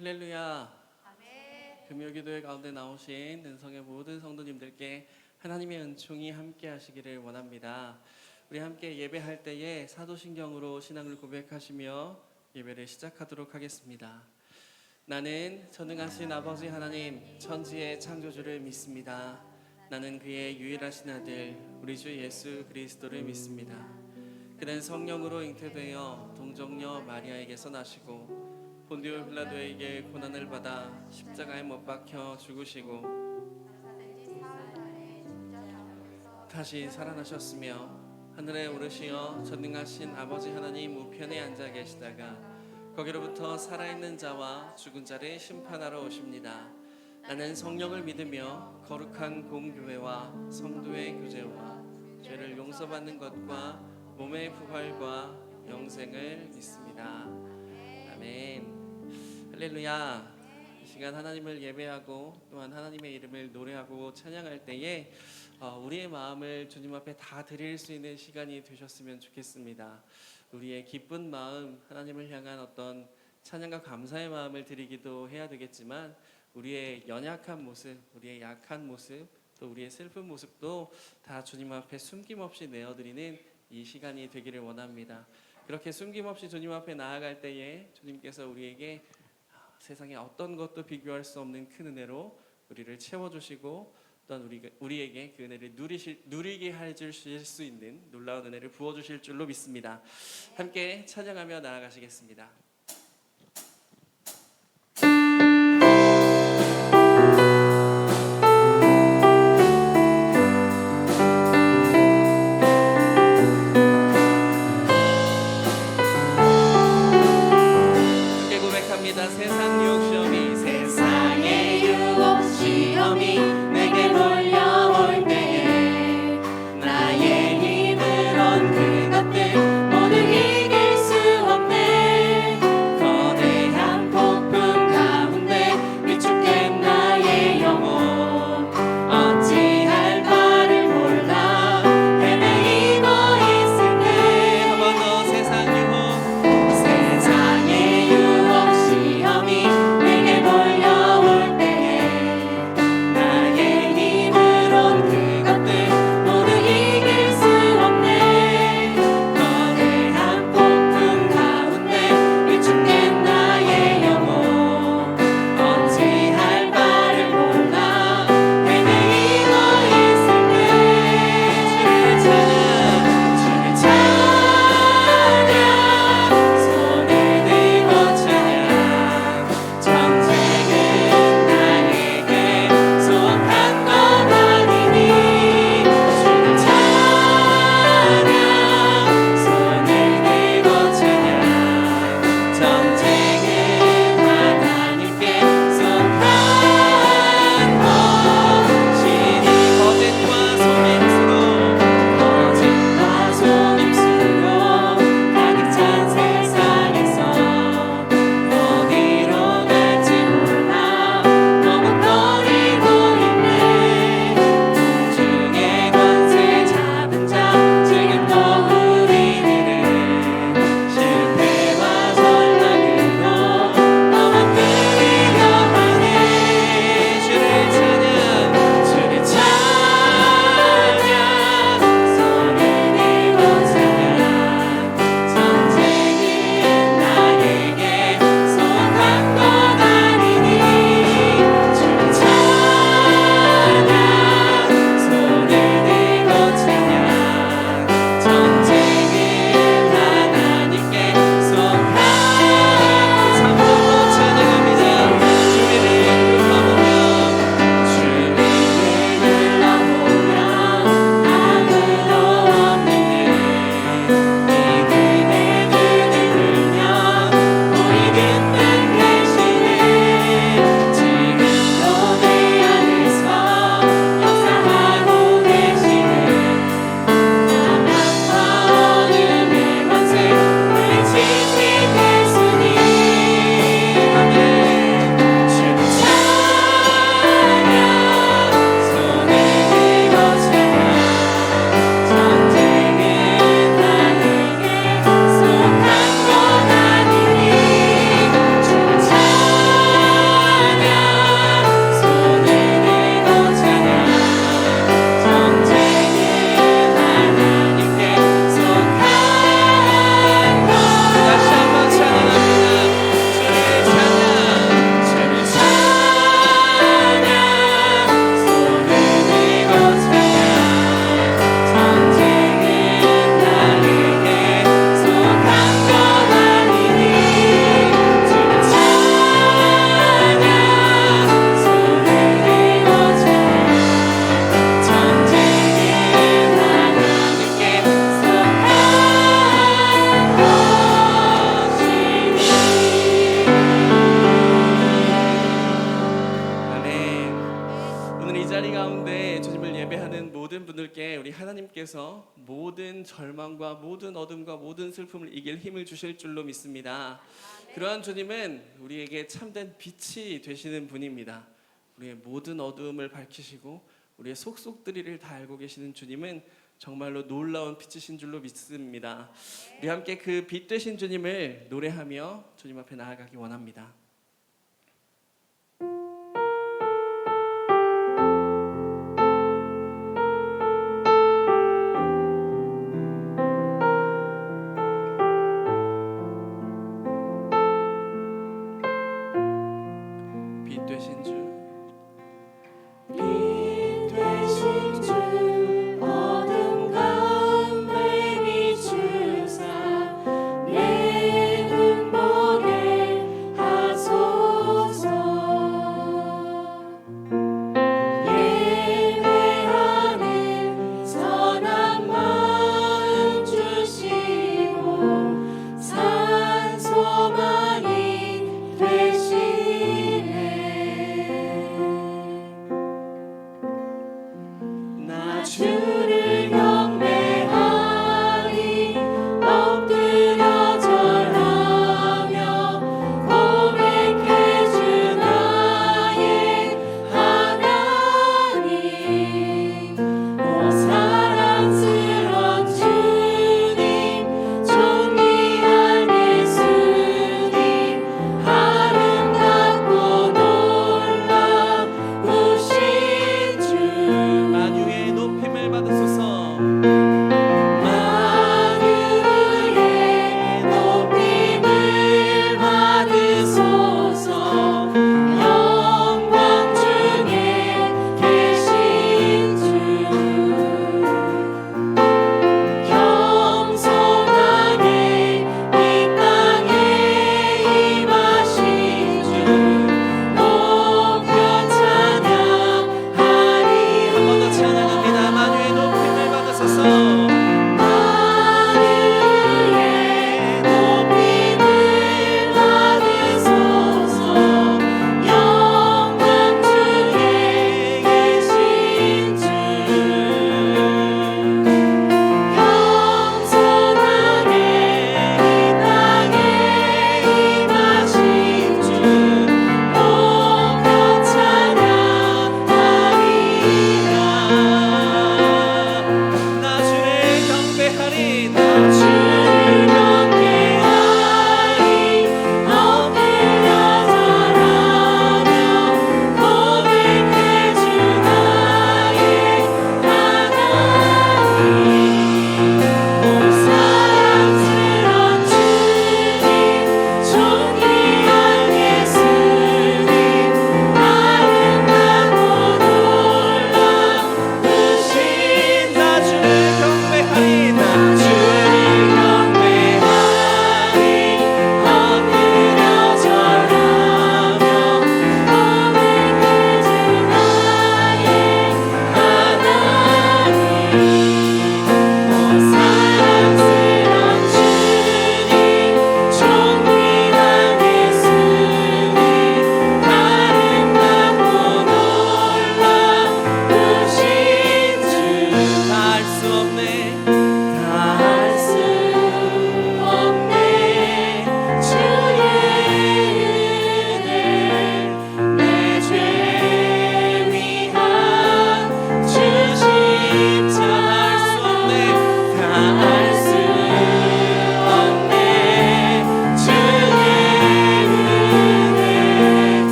할렐루야. 아멘. 금요기도회 가운데 나오신 은성의 모든 성도님들께 하나님의 은총이 함께 하시기를 원합니다. 우리 함께 예배할 때에 사도신경으로 신앙을 고백하시며 예배를 시작하도록 하겠습니다. 나는 전능하신 아버지 하나님 천지의 창조주를 믿습니다. 나는 그의 유일하신 아들 우리 주 예수 그리스도를 믿습니다. 그는 성령으로 잉태되어 동정녀 마리아에게서 나시고 본디오 빌라도에게 고난을 받아 십자가에 못 박혀 죽으시고 다시 살아나셨으며 하늘에 오르시어 전능하신 아버지 하나님 우편에 앉아 계시다가 거기로부터 살아있는 자와 죽은 자를 심판하러 오십니다. 나는 성령을 믿으며 거룩한 공교회와 성도의 교제와 죄를 용서받는 것과 몸의 부활과 영생을 믿습니다. 아멘. 할렐루야. 이 시간 하나님을 예배하고 또한 하나님의 이름을 노래하고 찬양할 때에 우리의 마음을 주님 앞에 다 드릴 수 있는 시간이 되셨으면 좋겠습니다. 우리의 기쁜 마음, 하나님을 향한 어떤 찬양과 감사의 마음을 드리기도 해야 되겠지만 우리의 연약한 모습, 우리의 약한 모습, 또 우리의 슬픈 모습도 다 주님 앞에 숨김없이 내어드리는 이 시간이 되기를 원합니다. 그렇게 숨김없이 주님 앞에 나아갈 때에 주님께서 우리에게 세상에 어떤 것도 비교할 수 없는 큰 은혜로 우리를 채워주시고 또한 우리에게 그 은혜를 누리게 해주실 수 있는 놀라운 은혜를 부어주실 줄로 믿습니다. 함께 찬양하며 나아가시겠습니다. 세상 유혹 시험이 세상의 유혹 시험이 내게 몰려올 때에 나의 힘으론 그것들 모두 이길 수 없네. 자리 가운데 주님을 예배하는 모든 분들께 우리 하나님께서 모든 절망과 모든 어둠과 모든 슬픔을 이길 힘을 주실 줄로 믿습니다. 그러한 주님은 우리에게 참된 빛이 되시는 분입니다. 우리의 모든 어두움을 밝히시고 우리의 속속들이를 다 알고 계시는 주님은 정말로 놀라운 빛이신 줄로 믿습니다. 우리 함께 그 빛 되신 주님을 노래하며 주님 앞에 나아가기 원합니다. 빛 되신 주 빛 되신 주 어둠 가운데 비추사 내 눈 보게 하시고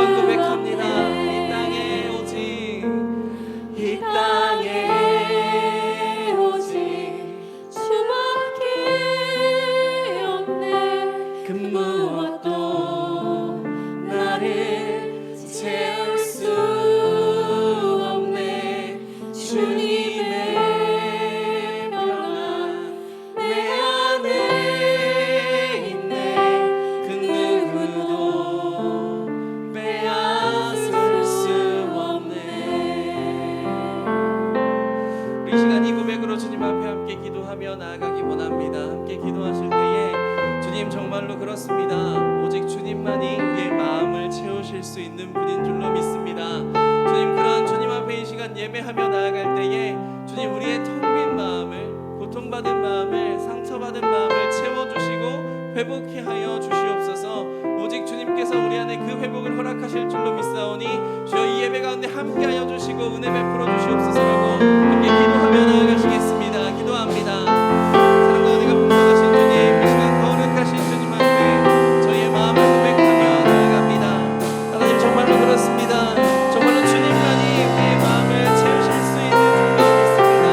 한번 고백합니다. 이 땅에 오직 이 땅에 오직 주밖에 없네. 그 무엇도 나를 채울 수 없네. 주님의 평안 내 안에 있네. 그 누구도 빼앗을 수 없네. 우리 시간 이 고백으로 주님 앞에 함께 기도하며 나아가기 원합니다. 함께 기도하실 때에 주님 정말로 그렇습니다. 오직 주님만이 우리의 마음을 채우실 수 있는 분인 줄로 믿습니다. 주님 그런 주님 앞에 이 시간 예배하며 나아갈 때에 주님 우리의 텅 빈 마음을, 고통받은 마음을, 상처받은 마음을 채워주시고 회복케 하여 주시옵소서. 오직 주님께서 우리 안에 그 회복을 허락하실 줄로 믿사오니 주여 이 예배 가운데 함께하여 주시고 은혜 베풀어 주시옵소서라고 함께 기도하며 나아가시겠습니다. 기도합니다. 사랑과 은혜가 풍성하신 주님, 이 시간 거룩하신 주님 앞에 저희의 마음을 고백하며 나아갑니다. 하나님 정말로 그렇습니다. 정말로 주님만이 우리의 마음을 채우실 수 있는 줄로 믿습니다.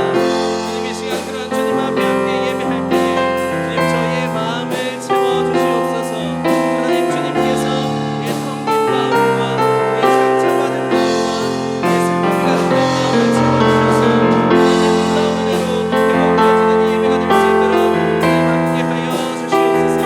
주님 이 시간 그런 주님 앞에 함께 예배할 때에 주님 저희의 마음을 채워주시옵소서. 하나님 주님께서 우리의 텅 빈 마음과 우리의 상처받은 마음과 우리의 슬픔 가득한 마음을 채워주셔서 하나님의 놀라운 은혜로 회복되어지는 이 예배가 될 수 있도록 하나님 함께하여 주시옵소서.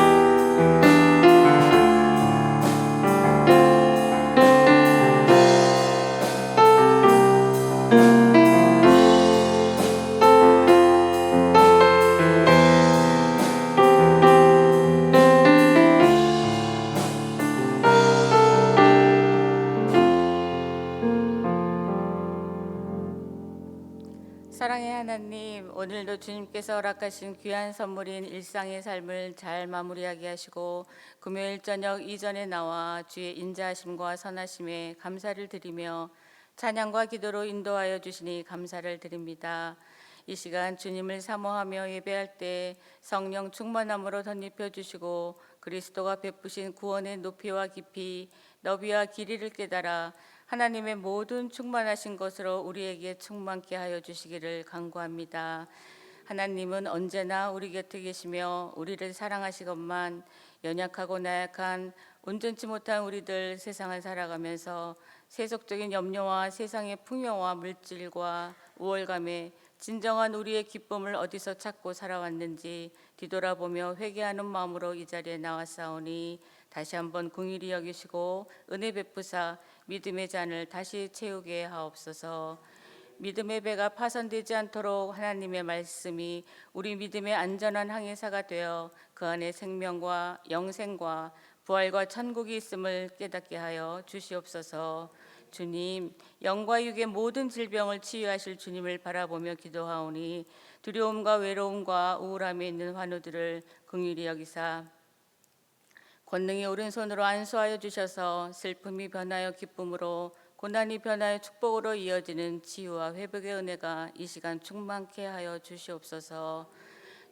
사랑의 하나님, 오늘도 주님께서 허락하신 귀한 선물인 일상의 삶을 잘 마무리하게 하시고 금요일 저녁 이전에 나와 주의 인자하심과 선하심에 감사를 드리며 찬양과 기도로 인도하여 주시니 감사를 드립니다. 이 시간 주님을 사모하며 예배할 때 성령 충만함으로 덧입혀 주시고 그리스도가 베푸신 구원의 높이와 깊이, 너비와 길이를 깨달아 하나님의 모든 충만하신 것으로 우리에게 충만케 하여 주시기를 간구합니다. 하나님은 언제나 우리 곁에 계시며 우리를 사랑하시건만 연약하고 나약한 온전치 못한 우리들 세상을 살아가면서 세속적인 염려와 세상의 풍요와 물질과 우월감에 진정한 우리의 기쁨을 어디서 찾고 살아왔는지 뒤돌아보며 회개하는 마음으로 이 자리에 나왔사오니 다시 한번 긍휼히 여기시고 은혜 베푸사 믿음의 잔을 다시 채우게 하옵소서. 믿음의 배가 파손되지 않도록 하나님의 말씀이 우리 믿음의 안전한 항해사가 되어 그 안에 생명과 영생과 부활과 천국이 있음을 깨닫게 하여 주시옵소서. 주님, 영과 육의 모든 질병을 치유하실 주님을 바라보며 기도하오니 두려움과 외로움과 우울함에 있는 환우들을 긍휼히 여기사 권능이 오른손으로 안수하여 주셔서 슬픔이 변하여 기쁨으로, 고난이 변하여 축복으로 이어지는 치유와 회복의 은혜가 이 시간 충만케 하여 주시옵소서.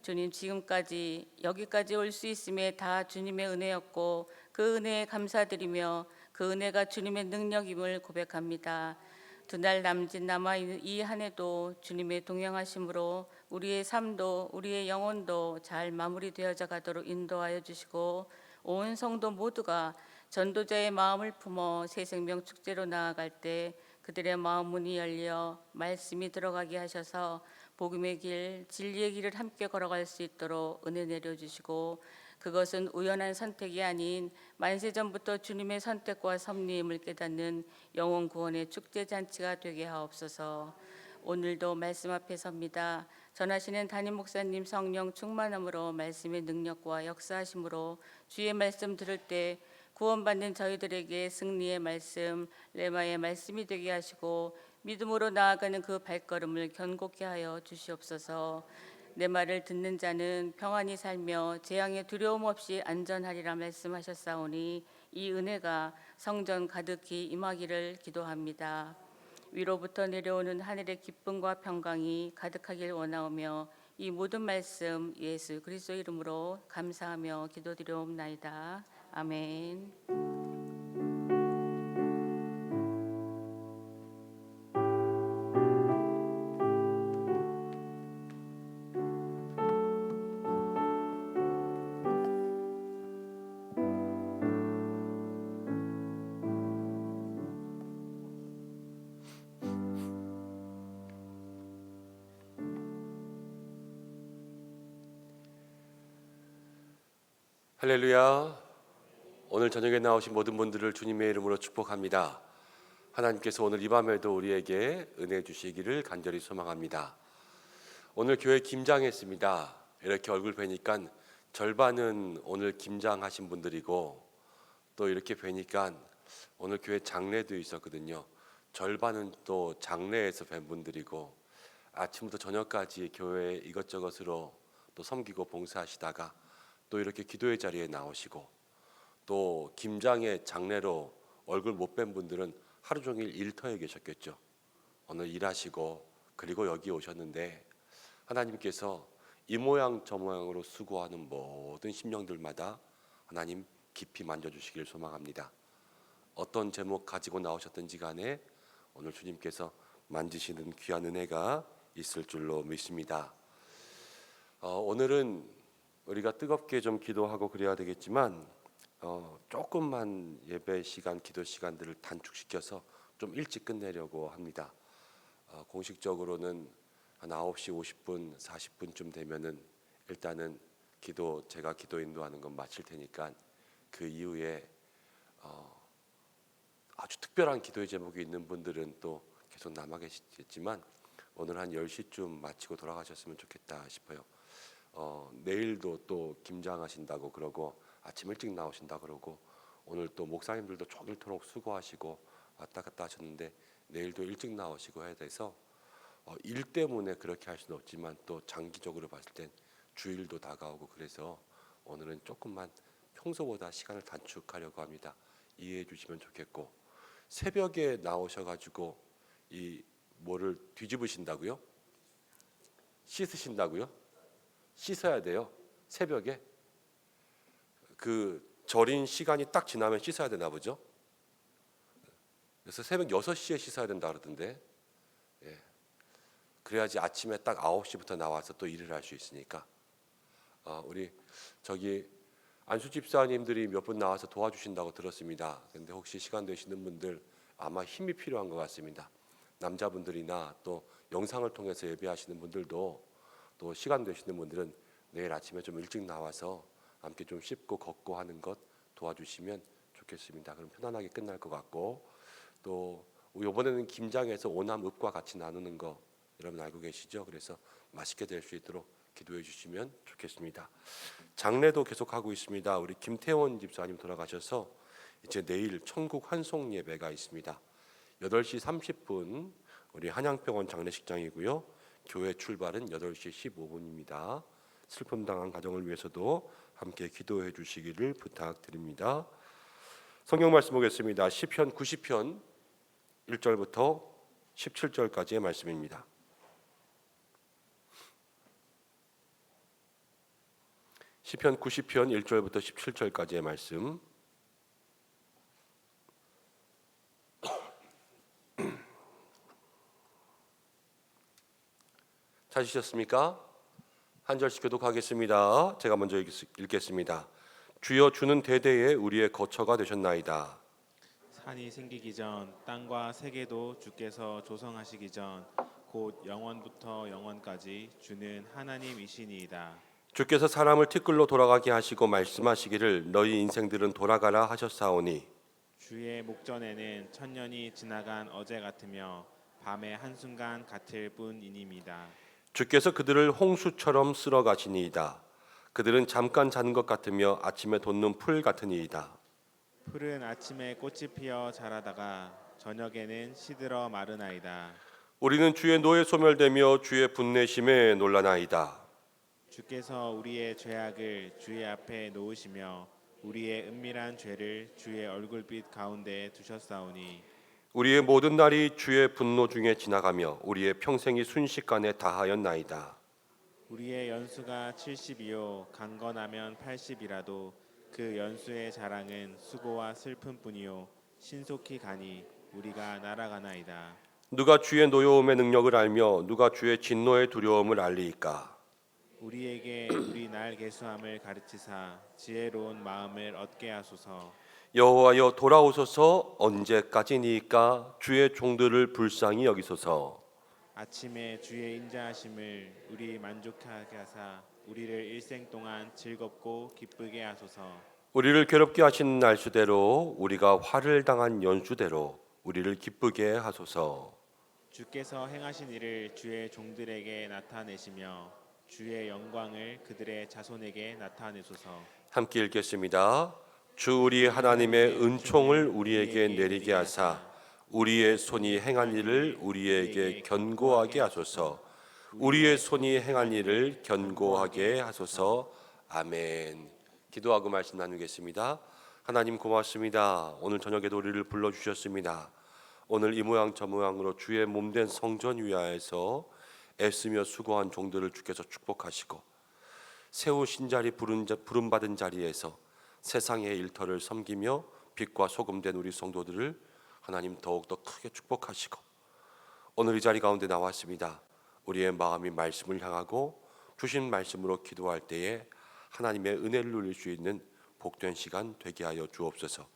주님, 지금까지 여기까지 올 수 있음에 다 주님의 은혜였고 그 은혜에 감사드리며 그 은혜가 주님의 능력임을 고백합니다. 두 날 남짓 남아있는 이 한 해도 주님의 동행하심으로 우리의 삶도 우리의 영혼도 잘 마무리되어져 가도록 인도하여 주시고 온 성도 모두가 전도자의 마음을 품어 새 생명 축제로 나아갈 때 그들의 마음 문이 열려 말씀이 들어가게 하셔서 복음의 길, 진리의 길을 함께 걸어갈 수 있도록 은혜 내려주시고 그것은 우연한 선택이 아닌 만세전부터 주님의 선택과 섭리임을 깨닫는 영혼 구원의 축제잔치가 되게 하옵소서. 오늘도 말씀 앞에 섭니다. 전하시는 담임 목사님 성령 충만함으로 말씀의 능력과 역사하심으로 주의 말씀 들을 때 구원받는 저희들에게 승리의 말씀, 레마의 말씀이 되게 하시고 믿음으로 나아가는 그 발걸음을 견고케 하여 주시옵소서. 내 말을 듣는 자는 평안히 살며 재앙의 두려움 없이 안전하리라 말씀하셨사오니 이 은혜가 성전 가득히 임하기를 기도합니다. 위로부터 내려오는 하늘의 기쁨과 평강이 가득하길 원하오며 이 모든 말씀 예수 그리스도 이름으로 감사하며 기도드리옵나이다. 아멘. 할렐루야. 오늘 저녁에 나오신 모든 분들을 주님의 이름으로 축복합니다. 하나님께서 오늘 이 밤에도 우리에게 은혜 주시기를 간절히 소망합니다. 오늘 교회 김장했습니다. 이렇게 얼굴 뵈니까 절반은 오늘 김장하신 분들이고, 또 이렇게 뵈니까 오늘 교회 장례도 있었거든요. 절반은 또 장례에서 뵌 분들이고, 아침부터 저녁까지 교회 이것저것으로 또 섬기고 봉사하시다가 또 이렇게 기도의 자리에 나오시고, 또 김장의 장례로 얼굴 못 뵌 분들은 하루 종일 일터에 계셨겠죠. 오늘 일하시고 그리고 여기 오셨는데, 하나님께서 이 모양 저 모양으로 수고하는 모든 심령들마다 하나님 깊이 만져주시기를 소망합니다. 어떤 제목 가지고 나오셨든지 간에 오늘 주님께서 만지시는 귀한 은혜가 있을 줄로 믿습니다. 오늘은 우리가 뜨겁게 좀 기도하고 그래야 되겠지만, 조금만 예배 시간, 기도 시간들을 단축시켜서 좀 일찍 끝내려고 합니다. 공식적으로는 한 9시 50분, 40분쯤 되면은 일단은 제가 기도 인도하는 건 마칠 테니까, 그 이후에 아주 특별한 기도의 제목이 있는 분들은 또 계속 남아 계시겠지만, 오늘 한 10시쯤 마치고 돌아가셨으면 좋겠다 싶어요. 내일도 또 김장하신다고 그러고 아침 일찍 나오신다 그러고, 오늘 또 목사님들도 종일토록 수고하시고 왔다 갔다 하셨는데 내일도 일찍 나오시고 해야 돼서 일 때문에 그렇게 할 수는 없지만, 또 장기적으로 봤을 땐 주일도 다가오고, 그래서 오늘은 조금만 평소보다 시간을 단축하려고 합니다. 이해해 주시면 좋겠고, 새벽에 나오셔가지고 이 뭐를 뒤집으신다고요? 씻으신다고요? 씻어야 돼요. 새벽에 그 절인 시간이 딱 지나면 씻어야 되나 보죠. 그래서 새벽 6시에 씻어야 된다 그러던데, 그래야지 아침에 딱 9시부터 나와서 또 일을 할 수 있으니까. 우리 저기 안수 집사님들이 몇 분 나와서 도와주신다고 들었습니다. 근데 혹시 시간 되시는 분들 아마 힘이 필요한 것 같습니다. 남자분들이나 또 영상을 통해서 예배하시는 분들도, 또 시간 되시는 분들은 내일 아침에 좀 일찍 나와서 함께 좀 씻고 걷고 하는 것 도와주시면 좋겠습니다. 그럼 편안하게 끝날 것 같고, 또 이번에는 김장에서 오남읍과 같이 나누는 거 여러분 알고 계시죠? 그래서 맛있게 될 수 있도록 기도해 주시면 좋겠습니다. 장례도 계속하고 있습니다. 우리 김태원 집사님 돌아가셔서 이제 내일 천국 환송 예배가 있습니다. 8시 30분 우리 한양병원 장례식장이고요. 교회 출발은 8시 15분입니다. 슬픔 당한 가정을 위해서도 함께 기도해 주시기를 부탁드립니다. 성경 말씀 보겠습니다. 시편 90편 1절부터 17절까지의 말씀입니다. 시편 90편 1절부터 17절까지의 말씀. 찾으셨습니까? 한 절씩 교독하겠습니다. 제가 먼저 읽겠습니다. 주여, 주는 대대에 우리의 거처가 되셨나이다. 산이 생기기 전 땅과 세계도 주께서 조성하시기 전 곧 영원부터 영원까지 주는 하나님이시니이다. 주께서 사람을 티끌로 돌아가게 하시고 말씀하시기를 너희 인생들은 돌아가라 하셨사오니, 주의 목전에는 천년이 지나간 어제 같으며 밤의 한순간 같을 뿐이니이다. 주께서 그들을 홍수처럼 쓸어 가시니이다. 그들은 잠깐 자는 것 같으며 아침에 돋는 풀 같으니이다. 풀은 아침에 꽃이 피어 자라다가 저녁에는 시들어 마르나이다. 우리는 주의 노에 소멸되며 주의 분내심에 놀라나이다. 주께서 우리의 죄악을 주의 앞에 놓으시며 우리의 은밀한 죄를 주의 얼굴빛 가운데 두셨사오니, 우리의 모든 날이 주의 분노 중에 지나가며 우리의 평생이 순식간에 다하였나이다. 우리의 연수가 70이요 강건하면 80이라도 그 연수의 자랑은 수고와 슬픔뿐이요 신속히 가니 우리가 날아가나이다. 누가 주의 노여움의 능력을 알며 누가 주의 진노의 두려움을 알리이까? 우리에게 우리 날 계수함을 가르치사 지혜로운 마음을 얻게 하소서. 여호와여, 돌아오소서. 언제까지니까? 주의 종들을 불쌍히 여기소서. 아침에 주의 인자하심을 우리 만족하게 하사 우리를 일생 동안 즐겁고 기쁘게 하소서. 우리를 괴롭게 하신 날수대로 우리가 화를 당한 연수대로 우리를 기쁘게 하소서. 주께서 행하신 일을 주의 종들에게 나타내시며 주의 영광을 그들의 자손에게 나타내소서. 함께 읽겠습니다. 주 우리 하나님의 은총을 우리에게 내리게 하사 우리의 손이 행한 일을 우리에게 견고하게 하소서. 우리의 손이 행한 일을 견고하게 하소서. 아멘. 기도하고 말씀 나누겠습니다. 하나님 고맙습니다. 오늘 저녁에도 우리를 불러주셨습니다. 오늘 이 모양 저 모양으로 주의 몸된 성전 위하에서 애쓰며 수고한 종들을 주께서 축복하시고 세우신 자리 부름받은 자리에서 세상의 일터를 섬기며 빛과 소금된 우리 성도들을 하나님 더욱더 크게 축복하시고 오늘 이 자리 가운데 나왔습니다. 우리의 마음이 말씀을 향하고 주신 말씀으로 기도할 때에 하나님의 은혜를 누릴 수 있는 복된 시간 되게 하여 주옵소서.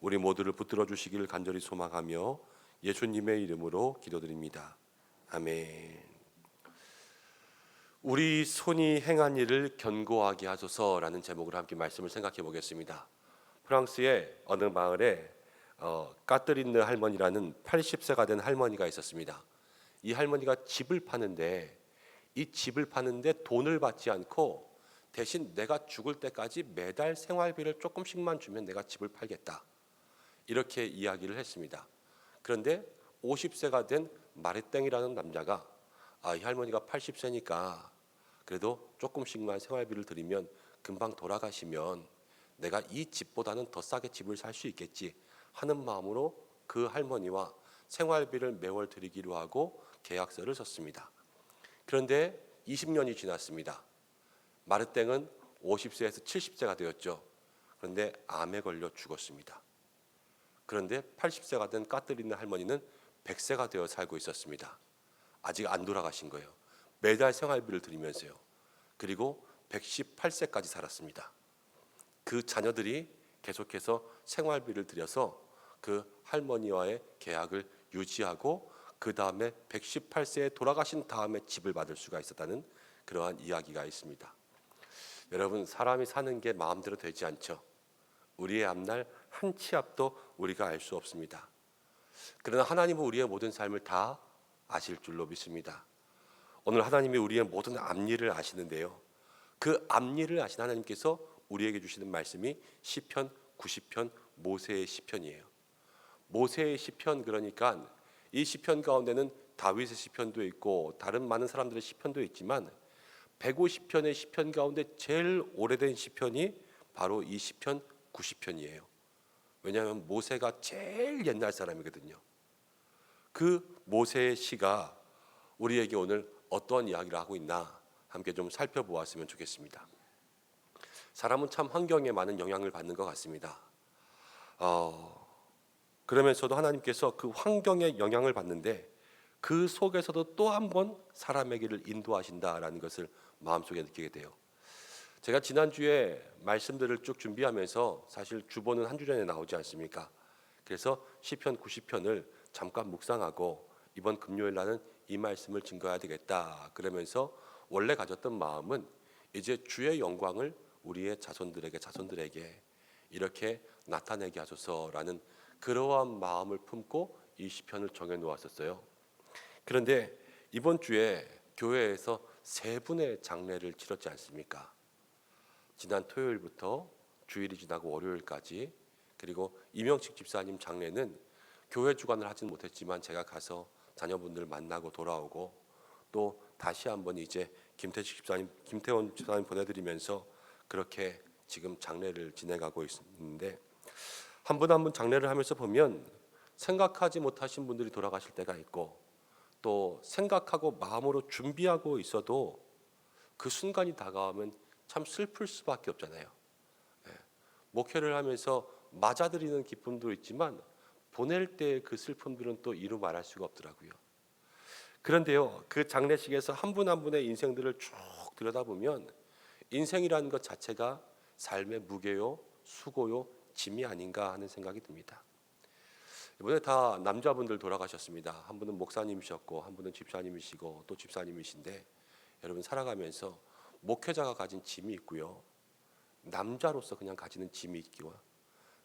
우리 모두를 붙들어 주시기를 간절히 소망하며 예수님의 이름으로 기도드립니다. 아멘. 우리 손이 행한 일을 견고하게 하소서라는 제목으로 함께 말씀을 생각해 보겠습니다. 프랑스의 어느 마을에 까뜨린느 할머니라는 80세가 된 할머니가 있었습니다. 이 할머니가 집을 파는데 이 집을 파는데 돈을 받지 않고 대신 내가 죽을 때까지 매달 생활비를 조금씩만 주면 내가 집을 팔겠다. 이렇게 이야기를 했습니다. 그런데 50세가 된 마르땡이라는 남자가 이 할머니가 80세니까 그래도 조금씩만 생활비를 드리면 금방 돌아가시면 내가 이 집보다는 더 싸게 집을 살 수 있겠지 하는 마음으로 그 할머니와 생활비를 매월 드리기로 하고 계약서를 썼습니다. 그런데 20년이 지났습니다. 마르땡은 50세에서 70세가 되었죠. 그런데 암에 걸려 죽었습니다. 그런데 80세가 된 까뜨리는 할머니는 100세가 되어 살고 있었습니다. 아직 안 돌아가신 거예요. 매달 생활비를 드리면서요. 그리고 118세까지 살았습니다. 그 자녀들이 계속해서 생활비를 들여서 그 할머니와의 계약을 유지하고 그 다음에 118세에 돌아가신 다음에 집을 받을 수가 있었다는 그러한 이야기가 있습니다. 여러분, 사람이 사는 게 마음대로 되지 않죠. 우리의 앞날 한 치 앞도 우리가 알 수 없습니다. 그러나 하나님은 우리의 모든 삶을 다 아실 줄로 믿습니다. 오늘 하나님이 우리의 모든 앞일을 아시는데요. 그 앞일을 아신 하나님께서 우리에게 주시는 말씀이 시편 90편 모세의 시편이에요. 모세의 시편, 그러니까 이 시편 가운데는 다윗의 시편도 있고 다른 많은 사람들의 시편도 있지만 150편의 시편 가운데 제일 오래된 시편이 바로 이 시편 90편이에요. 왜냐하면 모세가 제일 옛날 사람이거든요. 그 모세의 시가 우리에게 오늘 어떤 이야기를 하고 있나 함께 좀 살펴보았으면 좋겠습니다. 사람은 참 환경에 많은 영향을 받는 것 같습니다. 그러면서도 하나님께서 그 환경에 영향을 받는데 그 속에서도 또 한 번 사람의 길을 인도하신다라는 것을 마음속에 느끼게 돼요. 제가 지난주에 말씀들을 쭉 준비하면서 사실 주보는 한 주 전에 나오지 않습니까? 그래서 시편 90편을 잠깐 묵상하고 이번 금요일 날은 이 말씀을 증거해야 되겠다 그러면서 원래 가졌던 마음은 이제 주의 영광을 우리의 자손들에게 이렇게 나타내게 하소서라는 그러한 마음을 품고 이 시편을 정해 놓았었어요. 그런데 이번 주에 교회에서 세 분의 장례를 치렀지 않습니까? 지난 토요일부터 주일이 지나고 월요일까지, 그리고 이명식 집사님 장례는 교회 주관을 하지는 못했지만 제가 가서 자녀분들 만나고 돌아오고 또 다시 한번 이제 김태원 집사님 보내드리면서 그렇게 지금 장례를 진행하고 있는데 한 분 한 분 장례를 하면서 보면 생각하지 못하신 분들이 돌아가실 때가 있고 또 생각하고 마음으로 준비하고 있어도 그 순간이 다가오면 참 슬플 수밖에 없잖아요. 목회를 하면서 맞아들이는 기쁨도 있지만 보낼 때의 그 슬픔들은 또 이루 말할 수가 없더라고요. 그런데요, 그 장례식에서 한 분 한 분의 인생들을 쭉 들여다보면 인생이라는 것 자체가 삶의 무게요, 수고요, 짐이 아닌가 하는 생각이 듭니다. 이번에 다 남자분들 돌아가셨습니다. 한 분은 목사님이셨고 한 분은 집사님이시고 또 집사님이신데 여러분 살아가면서 목회자가 가진 짐이 있고요. 남자로서 그냥 가지는 짐이 있기와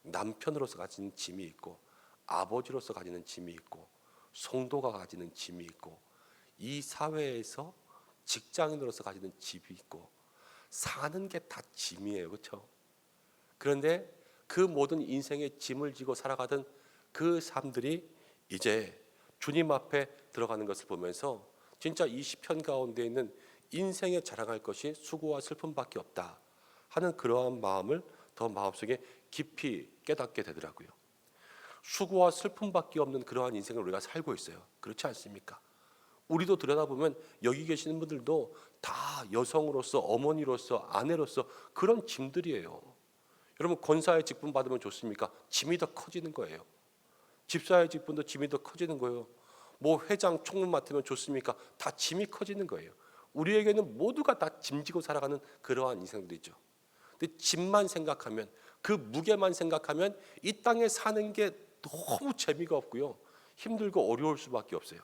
남편으로서 가지는 짐이 있고 아버지로서 가지는 짐이 있고 성도가 가지는 짐이 있고 이 사회에서 직장인으로서 가지는 짐이 있고 사는 게 다 짐이에요. 그렇죠? 그런데 그 모든 인생의 짐을 지고 살아가던 그 사람들이 이제 주님 앞에 들어가는 것을 보면서 진짜 이 시편 가운데 있는 인생에 자랑할 것이 수고와 슬픔밖에 없다 하는 그러한 마음을 더 마음속에 깊이 깨닫게 되더라고요. 수고와 슬픔밖에 없는 그러한 인생을 우리가 살고 있어요. 그렇지 않습니까? 우리도 들여다보면 여기 계시는 분들도 다 여성으로서 어머니로서 아내로서 그런 짐들이에요. 여러분 권사의 직분 받으면 좋습니까? 짐이 더 커지는 거예요. 집사의 직분도 짐이 더 커지는 거예요. 뭐 회장 총무 맡으면 좋습니까? 다 짐이 커지는 거예요. 우리에게는 모두가 다 짐지고 살아가는 그러한 인생들이죠. 근데 짐만 생각하면 그 무게만 생각하면 이 땅에 사는 게 너무 재미가 없고요. 힘들고 어려울 수밖에 없어요.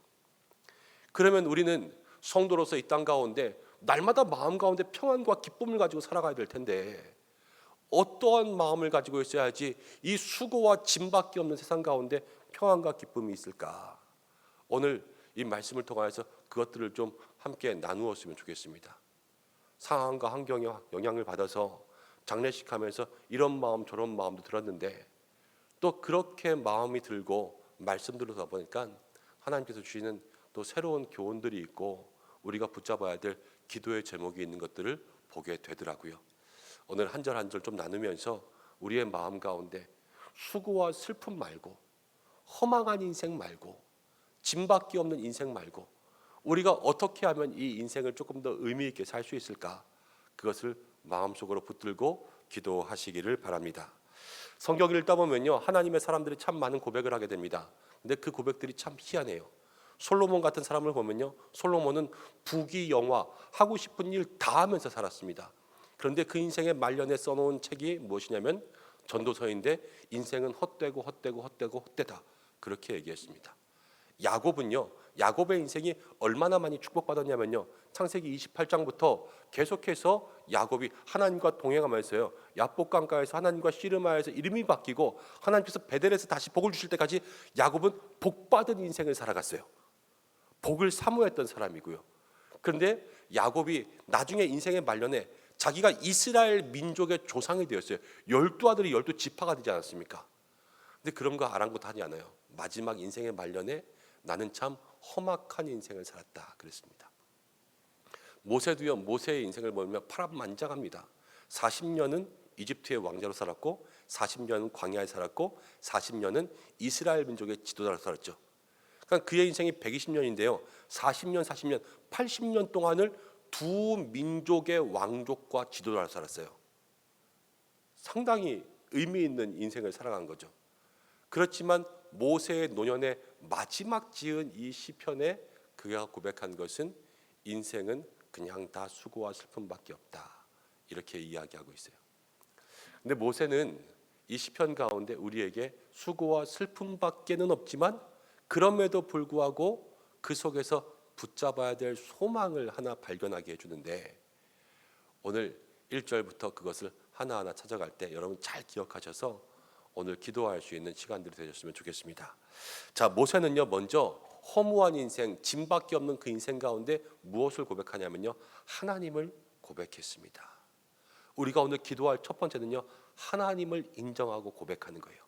그러면 우리는 성도로서 이 땅 가운데 날마다 마음 가운데 평안과 기쁨을 가지고 살아가야 될 텐데 어떠한 마음을 가지고 있어야지 이 수고와 짐밖에 없는 세상 가운데 평안과 기쁨이 있을까? 오늘 이 말씀을 통하여서 그것들을 좀 함께 나누었으면 좋겠습니다. 상황과 환경에 영향을 받아서 장례식 하면서 이런 마음 저런 마음도 들었는데 또 그렇게 마음이 들고 말씀 들어서 보니까 하나님께서 주시는 또 새로운 교훈들이 있고 우리가 붙잡아야 될 기도의 제목이 있는 것들을 보게 되더라고요. 오늘 한 절 한 절 좀 나누면서 우리의 마음 가운데 수고와 슬픔 말고 허망한 인생 말고 짐밖에 없는 인생 말고 우리가 어떻게 하면 이 인생을 조금 더 의미 있게 살 수 있을까? 그것을 마음속으로 붙들고 기도하시기를 바랍니다. 성경을 읽다 보면요, 하나님의 사람들이 참 많은 고백을 하게 됩니다. 근데 그 고백들이 참 희한해요. 솔로몬 같은 사람을 보면요, 솔로몬은 부귀영화 하고 싶은 일 다 하면서 살았습니다. 그런데 그 인생의 말년에 써놓은 책이 무엇이냐면 전도서인데 인생은 헛되고 헛되고 헛되고 헛되다 그렇게 얘기했습니다. 야곱은요, 야곱의 인생이 얼마나 많이 축복받았냐면요, 창세기 28장부터 계속해서 야곱이 하나님과 동행하면서요, 야복강가에서 하나님과 씨름하여서 이름이 바뀌고 하나님께서 베델에서 다시 복을 주실 때까지 야곱은 복받은 인생을 살아갔어요. 복을 사모했던 사람이고요. 그런데 야곱이 나중에 인생의 말년에 자기가 이스라엘 민족의 조상이 되었어요. 12아들이 12지파가 되지 않았습니까? 근데 그런 거 아랑곳하지 않아요. 마지막 인생의 말년에 나는 참 험악한 인생을 살았다 그랬습니다. 모세도요, 모세의 인생을 보면 파란만장합니다. 40년은 이집트의 왕자로 살았고 40년은 광야에 살았고 40년은 이스라엘 민족의 지도자로 살았죠. 그러니까 그의 인생이 120년인데요. 40년, 80년 동안을 두 민족의 왕족과 지도자로 살았어요. 상당히 의미 있는 인생을 살아간 거죠. 그렇지만 모세의 노년의 마지막 지은 이 시편에 그가 고백한 것은 인생은 그냥 다 수고와 슬픔밖에 없다 이렇게 이야기하고 있어요. 근데 모세는 이 시편 가운데 우리에게 수고와 슬픔밖에는 없지만 그럼에도 불구하고 그 속에서 붙잡아야 될 소망을 하나 발견하게 해주는데 오늘 1절부터 그것을 하나하나 찾아갈 때 여러분 잘 기억하셔서 오늘 기도할 수 있는 시간들이 되셨으면 좋겠습니다. 자, 모세는요, 먼저 허무한 인생, 짐밖에 없는 그 인생 가운데 무엇을 고백하냐면요, 하나님을 고백했습니다. 우리가 오늘 기도할 첫 번째는요, 하나님을 인정하고 고백하는 거예요.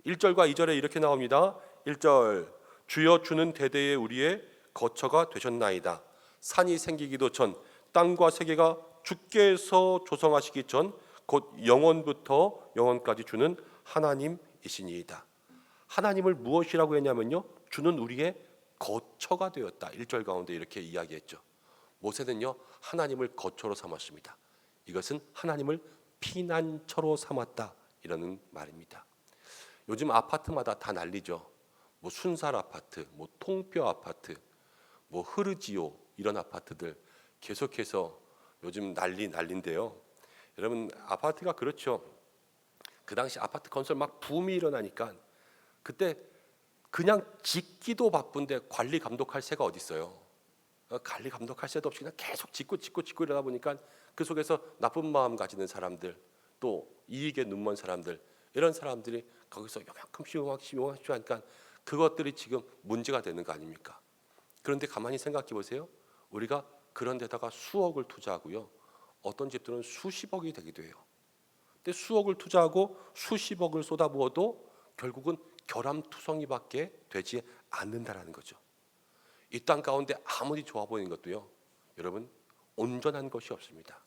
1절과 2절에 이렇게 나옵니다. 1절, 주여 주는 대대에 우리의 거처가 되셨나이다. 산이 생기기도 전, 땅과 세계가 주께서 조성하시기 전 곧 영원부터 영원까지 주는 하나님이시니이다. 하나님을 무엇이라고 했냐면요, 주는 우리의 거처가 되었다. 1절 가운데 이렇게 이야기했죠. 모세는요, 하나님을 거처로 삼았습니다. 이것은 하나님을 피난처로 삼았다 이라는 말입니다. 요즘 아파트마다 다 난리죠. 뭐 순살 아파트, 뭐 통뼈 아파트, 뭐 흐르지오 이런 아파트들 계속해서 요즘 난리인데요. 여러분 아파트가 그렇죠. 그 당시 아파트 건설 막 붐이 일어나니까 그때 그냥 짓기도 바쁜데 관리 감독할 새가 어디 있어요. 관리 감독할 새도 없이 그냥 계속 짓고 이러다 보니까 그 속에서 나쁜 마음 가지는 사람들, 또 이익에 눈먼 사람들, 이런 사람들이 거기서 요만큼씩 하니까 그것들이 지금 문제가 되는 거 아닙니까? 그런데 가만히 생각해 보세요. 우리가 그런 데다가 수억을 투자하고요, 어떤 집들은 수십억이 되기도 해요. 근데 수억을 투자하고 수십억을 쏟아부어도 결국은 결함투성이밖에 되지 않는다라는 거죠. 이 땅 가운데 아무리 좋아 보이는 것도요, 여러분, 온전한 것이 없습니다.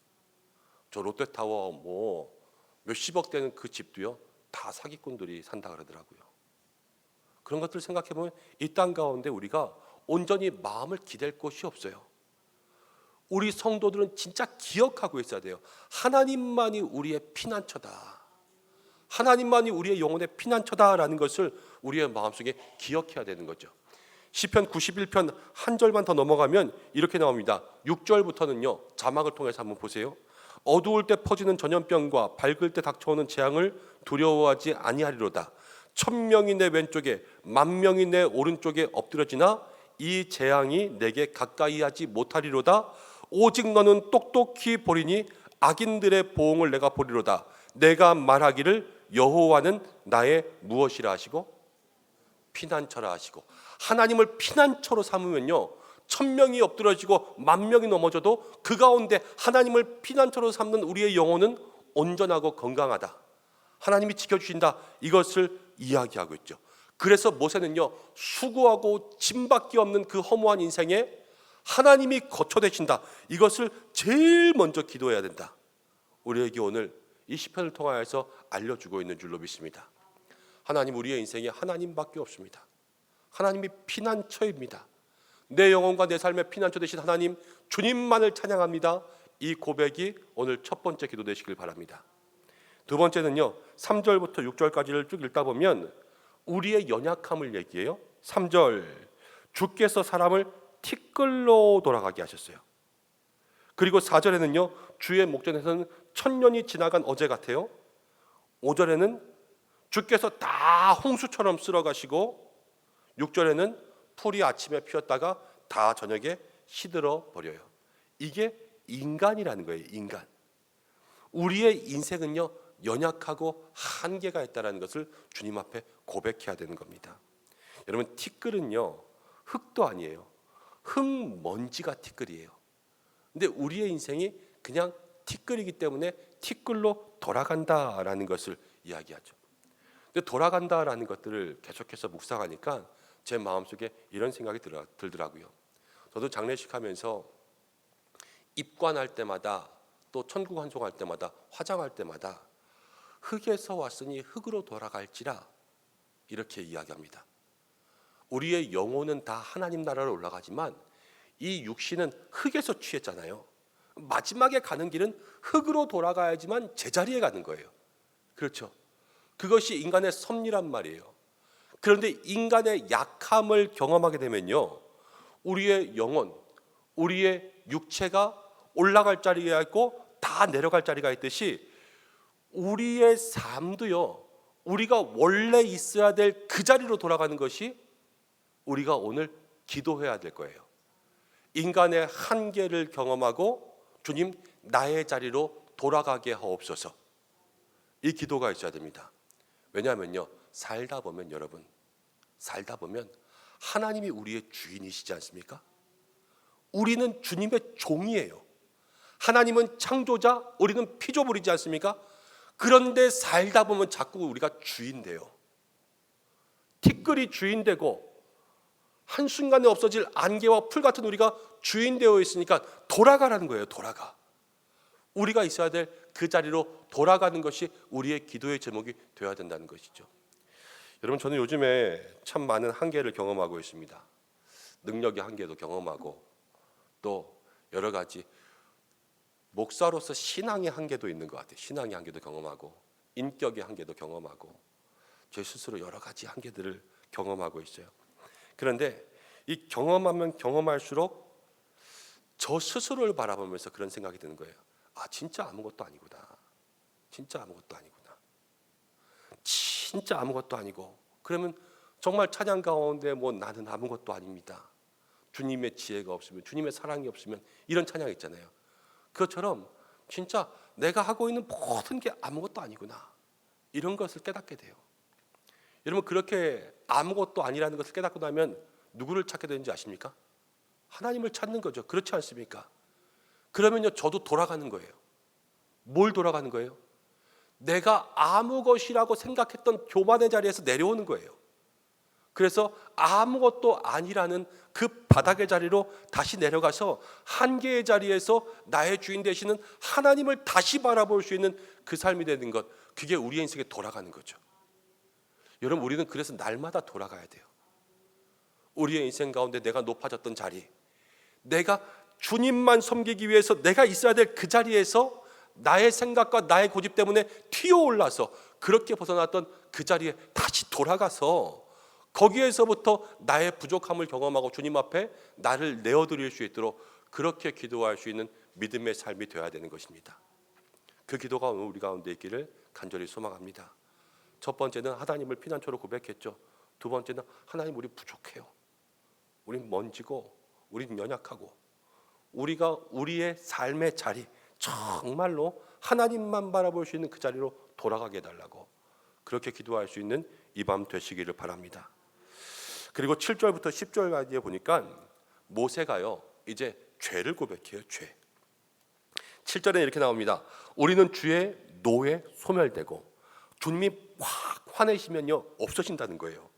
저 롯데타워 뭐 몇십억 되는 그 집도요, 다 사기꾼들이 산다 그러더라고요. 그런 것들 생각해 보면 이 땅 가운데 우리가 온전히 마음을 기댈 곳이 없어요. 우리 성도들은 진짜 기억하고 있어야 돼요. 하나님만이 우리의 피난처다. 하나님만이 우리의 영혼의 피난처다라는 것을 우리의 마음속에 기억해야 되는 거죠. 시편 91편 한 절만 더 넘어가면 이렇게 나옵니다. 6절부터는요, 자막을 통해서 한번 보세요. 어두울 때 퍼지는 전염병과 밝을 때 닥쳐오는 재앙을 두려워하지 아니하리로다. 1000명이 내 왼쪽에 10,000명이 내 오른쪽에 엎드려지나 이 재앙이 내게 가까이 하지 못하리로다. 오직 너는 똑똑히 보리니 악인들의 보응을 내가 보리로다. 내가 말하기를 여호와는 나의 무엇이라 하시고 피난처라 하시고, 하나님을 피난처로 삼으면요, 1000명이 엎드러지고 10,000명이 넘어져도 그 가운데 하나님을 피난처로 삼는 우리의 영혼은 온전하고 건강하다. 하나님이 지켜주신다. 이것을 이야기하고 있죠. 그래서 모세는요, 수고하고 짐밖에 없는 그 허무한 인생에 하나님이 거처되신다. 이것을 제일 먼저 기도해야 된다. 우리에게 오늘 이 시편을 통하여서 알려주고 있는 줄로 믿습니다. 하나님, 우리의 인생에 하나님밖에 없습니다. 하나님이 피난처입니다. 내 영혼과 내 삶의 피난처 되신 하나님, 주님만을 찬양합니다. 이 고백이 오늘 첫 번째 기도 되시길 바랍니다. 두 번째는요, 3절부터 6절까지를 쭉 읽다 보면 우리의 연약함을 얘기해요. 3절, 주께서 사람을 티끌로 돌아가게 하셨어요. 그리고 4절에는요, 주의 목전에서는 1000년이 지나간 어제 같아요. 5절에는 주께서 다 홍수처럼 쓸어가시고, 6절에는 풀이 아침에 피었다가 다 저녁에 시들어 버려요. 이게 인간이라는 거예요. 인간. 우리의 인생은요, 연약하고 한계가 있다는 것을 주님 앞에 고백해야 되는 겁니다. 여러분, 티끌은요, 흙도 아니에요. 흙먼지가 티끌이에요. 근데 우리의 인생이 그냥 티끌이기 때문에 티끌로 돌아간다라는 것을 이야기하죠. 근데 돌아간다라는 것들을 계속해서 묵상하니까 제 마음속에 이런 생각이 들더라고요. 저도 장례식 하면서 입관할 때마다, 또 천국 환송할 때마다, 화장할 때마다 흙에서 왔으니 흙으로 돌아갈지라 이렇게 이야기합니다. 우리의 영혼은 다 하나님 나라로 올라가지만 이 육신은 흙에서 취했잖아요. 마지막에 가는 길은 흙으로 돌아가야지만 제자리에 가는 거예요. 그렇죠? 그것이 인간의 섭리란 말이에요. 그런데 인간의 약함을 경험하게 되면요, 우리의 영혼, 우리의 육체가 올라갈 자리가 있고 다 내려갈 자리가 있듯이 우리의 삶도요, 우리가 원래 있어야 될 그 자리로 돌아가는 것이 우리가 오늘 기도해야 될 거예요. 인간의 한계를 경험하고 주님, 나의 자리로 돌아가게 하옵소서. 이 기도가 있어야 됩니다. 왜냐하면요, 살다 보면, 여러분, 살다 보면 하나님이 우리의 주인이시지 않습니까? 우리는 주님의 종이에요. 하나님은 창조자, 우리는 피조물이지 않습니까? 그런데 살다 보면 자꾸 우리가 주인 돼요. 티끌이 주인 되고 한순간에 없어질 안개와 풀 같은 우리가 주인 되어 있으니까 돌아가라는 거예요. 돌아가. 우리가 있어야 될 그 자리로 돌아가는 것이 우리의 기도의 제목이 되어야 된다는 것이죠. 여러분, 저는 요즘에 참 많은 한계를 경험하고 있습니다. 능력의 한계도 경험하고, 또 여러 가지 목사로서 신앙의 한계도 있는 것 같아요. 신앙의 한계도 경험하고, 인격의 한계도 경험하고, 제 스스로 여러 가지 한계들을 경험하고 있어요. 그런데 이 경험하면 경험할수록 저 스스로를 바라보면서 그런 생각이 드는 거예요. 아, 진짜 아무것도 아니구나. 진짜 아무것도 아니구나. 진짜 아무것도 아니고, 그러면 정말 찬양 가운데 뭐 나는 아무것도 아닙니다. 주님의 지혜가 없으면, 주님의 사랑이 없으면, 이런 찬양 있잖아요. 그것처럼 진짜 내가 하고 있는 모든 게 아무것도 아니구나, 이런 것을 깨닫게 돼요. 여러분, 그렇게 아무것도 아니라는 것을 깨닫고 나면 누구를 찾게 되는지 아십니까? 하나님을 찾는 거죠. 그렇지 않습니까? 그러면요, 저도 돌아가는 거예요. 뭘 돌아가는 거예요? 내가 아무 것이라고 생각했던 교만의 자리에서 내려오는 거예요. 그래서 아무것도 아니라는 그 바닥의 자리로 다시 내려가서 한계의 자리에서 나의 주인 되시는 하나님을 다시 바라볼 수 있는 그 삶이 되는 것, 그게 우리의 인생에 돌아가는 거죠. 여러분, 우리는 그래서 날마다 돌아가야 돼요. 우리의 인생 가운데 내가 높아졌던 자리, 내가 주님만 섬기기 위해서 내가 있어야 될 그 자리에서 나의 생각과 나의 고집 때문에 튀어올라서 그렇게 벗어났던 그 자리에 다시 돌아가서 거기에서부터 나의 부족함을 경험하고 주님 앞에 나를 내어드릴 수 있도록 그렇게 기도할 수 있는 믿음의 삶이 되어야 되는 것입니다. 그 기도가 오늘 우리 가운데 있기를 간절히 소망합니다. 첫 번째는 하나님을 피난처로 고백했죠. 두 번째는 하나님, 우리 부족해요. 우린 먼지고 우린 연약하고 우리가 우리의 삶의 자리, 정말로 하나님만 바라볼 수 있는 그 자리로 돌아가게 해달라고, 그렇게 기도할 수 있는 이 밤 되시기를 바랍니다. 그리고 7절부터 10절까지 보니까 모세가요, 이제 죄를 고백해요. 죄. 7절에 이렇게 나옵니다. 우리는 주의 노에 소멸되고, 주님이 확 화내시면요 없어진다는 거예요.